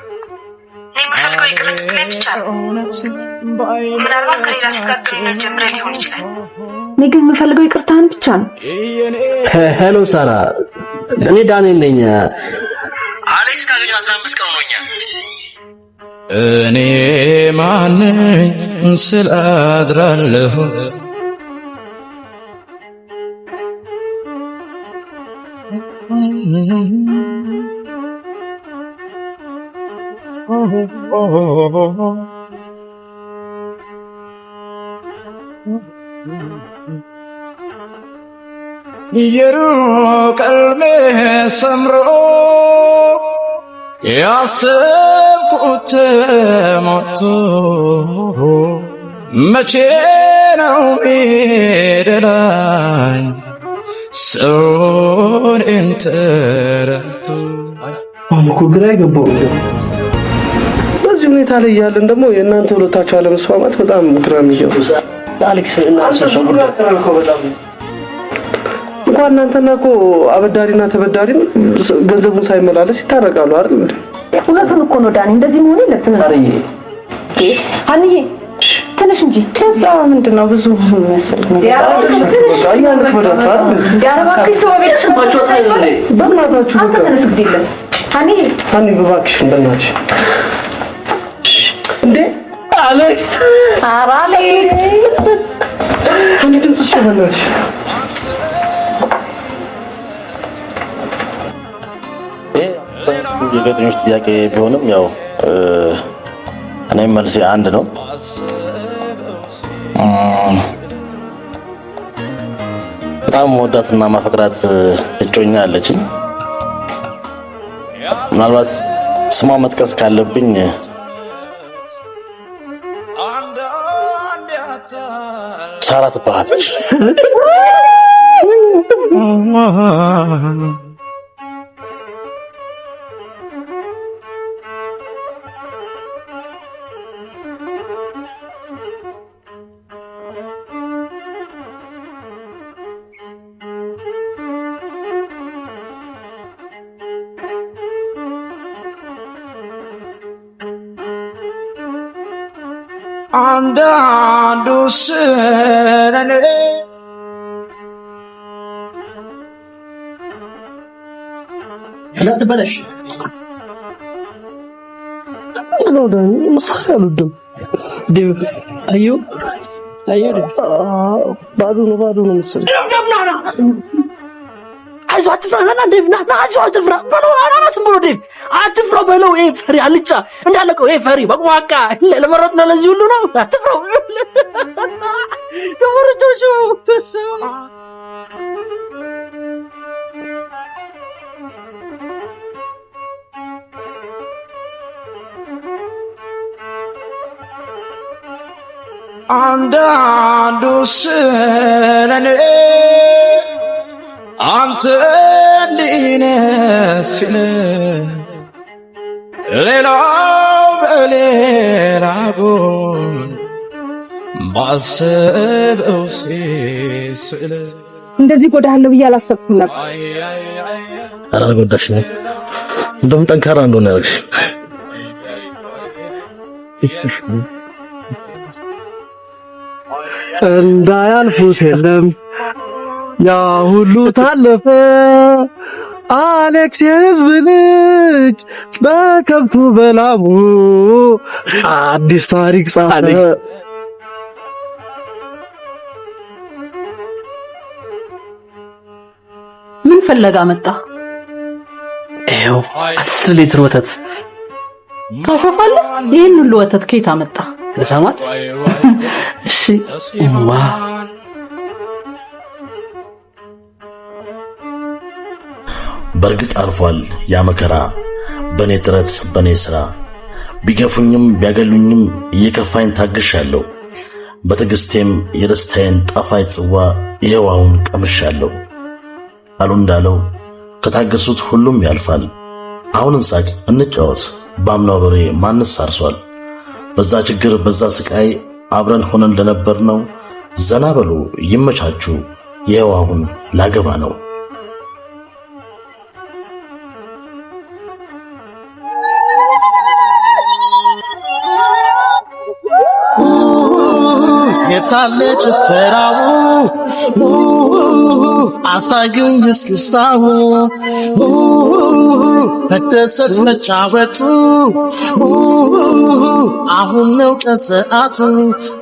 እኔ የምፈልገው ይቅር እንድትለኝ ብቻ ነው። ምናልባት ከሌላ ሴት ጋር ግንኙነት ጀምረህ ሊሆን ይችላል። እኔ ግን የምፈልገው ይቅርታህን ብቻ ነው። ሄሎ ሳራ፣ እኔ ዳንኤል ነኝ። አሌክስ ካገኘሁ 15 ቀን ሆኖኛል። እኔ ማነኝ ስል አድራለሁ የሩቅ ሕልሜ ሰምሮ ያሰብኩት ናፍቆት ሞቶ መቼ ነው ሜደላይ ሰውን እንተረቱ አልኩ ግራ ይገባው በዚህ ሁኔታ ላይ ያለን ደግሞ የእናንተ ሁለታችሁ አለመስማማት በጣም ግራ የሚገባ አሌክስ እና ሰው በጣም እንኳን እናንተና እኮ አበዳሪና ተበዳሪ ገንዘቡን ሳይመላለስ ይታረቃሉ አይደል እንዴ? እውነቱን እኮ ነው ዳኒ፣ እንደዚህ መሆን የለብንም። ሳርዬ አንዬ ትንሽ እንጂ ምንድነው ብዙ የሚያስፈልግ ነገር ዲያረባክሽ ሰው ቤት ሰማቾታ ይላል። በእናታችሁ አንተ ተነስ ግድ የለም አንዬ እባክሽ በእናትሽ እንዴ አሌክስ ኧረ አሌክስ አንዴ ድምፅሽ በእናትሽ የጋዜጠኞች ጥያቄ ቢሆንም ያው እኔም መልሴ አንድ ነው። በጣም ወዳትና ማፈቅራት እጮኛ አለችኝ። ምናልባት ስሟ መጥቀስ ካለብኝ ሳራ ትባላለች። አንዳንዱ ስለኔ ለጥ በለሽ ነው ዳኒ መሳሪያ አልወድም ዴቭ አዩ ባዶ ነው መሰለኝ አይዞህ አትፍራ ና ዴቭ ና አይዞህ አትፍራ በለው አናት ብሎ ዴቭ አትፍራ በለው ይሄ ፈሪ አልጫ እንዳለቀው ይሄ ፈሪ በቋቃ ለመረጥ ነው ለዚህ ሁሉ ነው አትፍራ ደወረጆቹ አንዳንዱ ስለኔ አንተ ሊነስል ሌላው በሌላ ጎን ባሰበው ሲስል እንደዚህ ጎዳለሁ ብዬ አላሰብኩም ነበር። ኧረ ጎዳሽ ነው እንደውም ጠንካራ እንደሆነ ያልሽ እንዳያልፉት የለም ያ ሁሉ ታለፈ አሌክስ የህዝብ ልጅ በከብቱ በላሙ አዲስ ታሪክ ጻፈ። ምን ፈለጋ መጣ? ይኸው 10 ሊትር ወተት ታሾፋለህ? ይሄን ሁሉ ወተት ከየት አመጣ? ለሳማት እሺ ዋ በርግጥ አልፏል ያ መከራ በኔ ጥረት በኔ ስራ ቢገፉኝም ቢያገሉኝም እየከፋኝ ታግሻለሁ በትግስቴም የደስታዬን ጣፋጭ ጽዋ ይሄው አሁን ቀምሻለሁ አሉ እንዳለው ከታገሱት ሁሉም ያልፋል አሁን እንሳቅ እንጫወት ባምናው በሬ ማንስ አርሷል በዛ ችግር በዛ ስቃይ አብረን ሆነን ለነበርነው ዘና በሉ ይመቻቹ ይሄው አሁን ላገባ ነው የታለ ጭፈራው አሳዩኝ እስክስታው መደሰት መጫወቱ አሁን ነው ቀሰዓቱ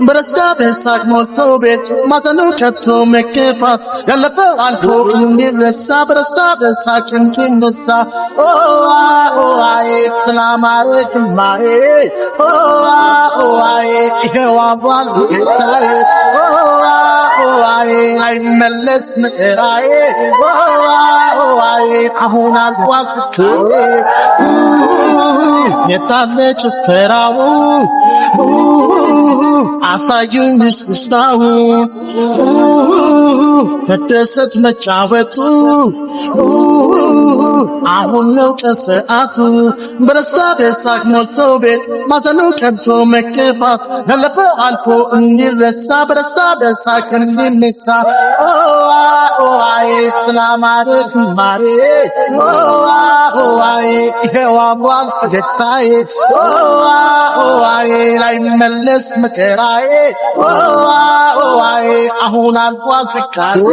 በደስታ በሳቅ ሞልቶ ቤቱ ማዘኑ ከቶ መከፋት ያለፈው አልፎ የሚረሳ በደስታ በሳቅ የሚነሳ አይ ስላማረክማዬ አይ ይኸው አቧል ጌታዬ አይ መለስ ምዕራዬ አይ አሁን አልፏል የታለ ጭፈራው አሳዩኝ እስክስታው መደሰት መጫወቱ አሁን ነው ቀን ሰዓቱ በደስታ በሳቅ ሞልቶ ቤት ማዘኑ ቀንቶ መከፋት ያለፈው አልፎ እንዲረሳ በደስታ በሳቅ እንዲነሳ ኦአይ ስላማረ ማሬ ኦአይ ይኸው አምሯል ፈገግታዬ ኦአይ ላይ መለስ መከራዬ ኦአይ አሁን አልፏል ፍካሴ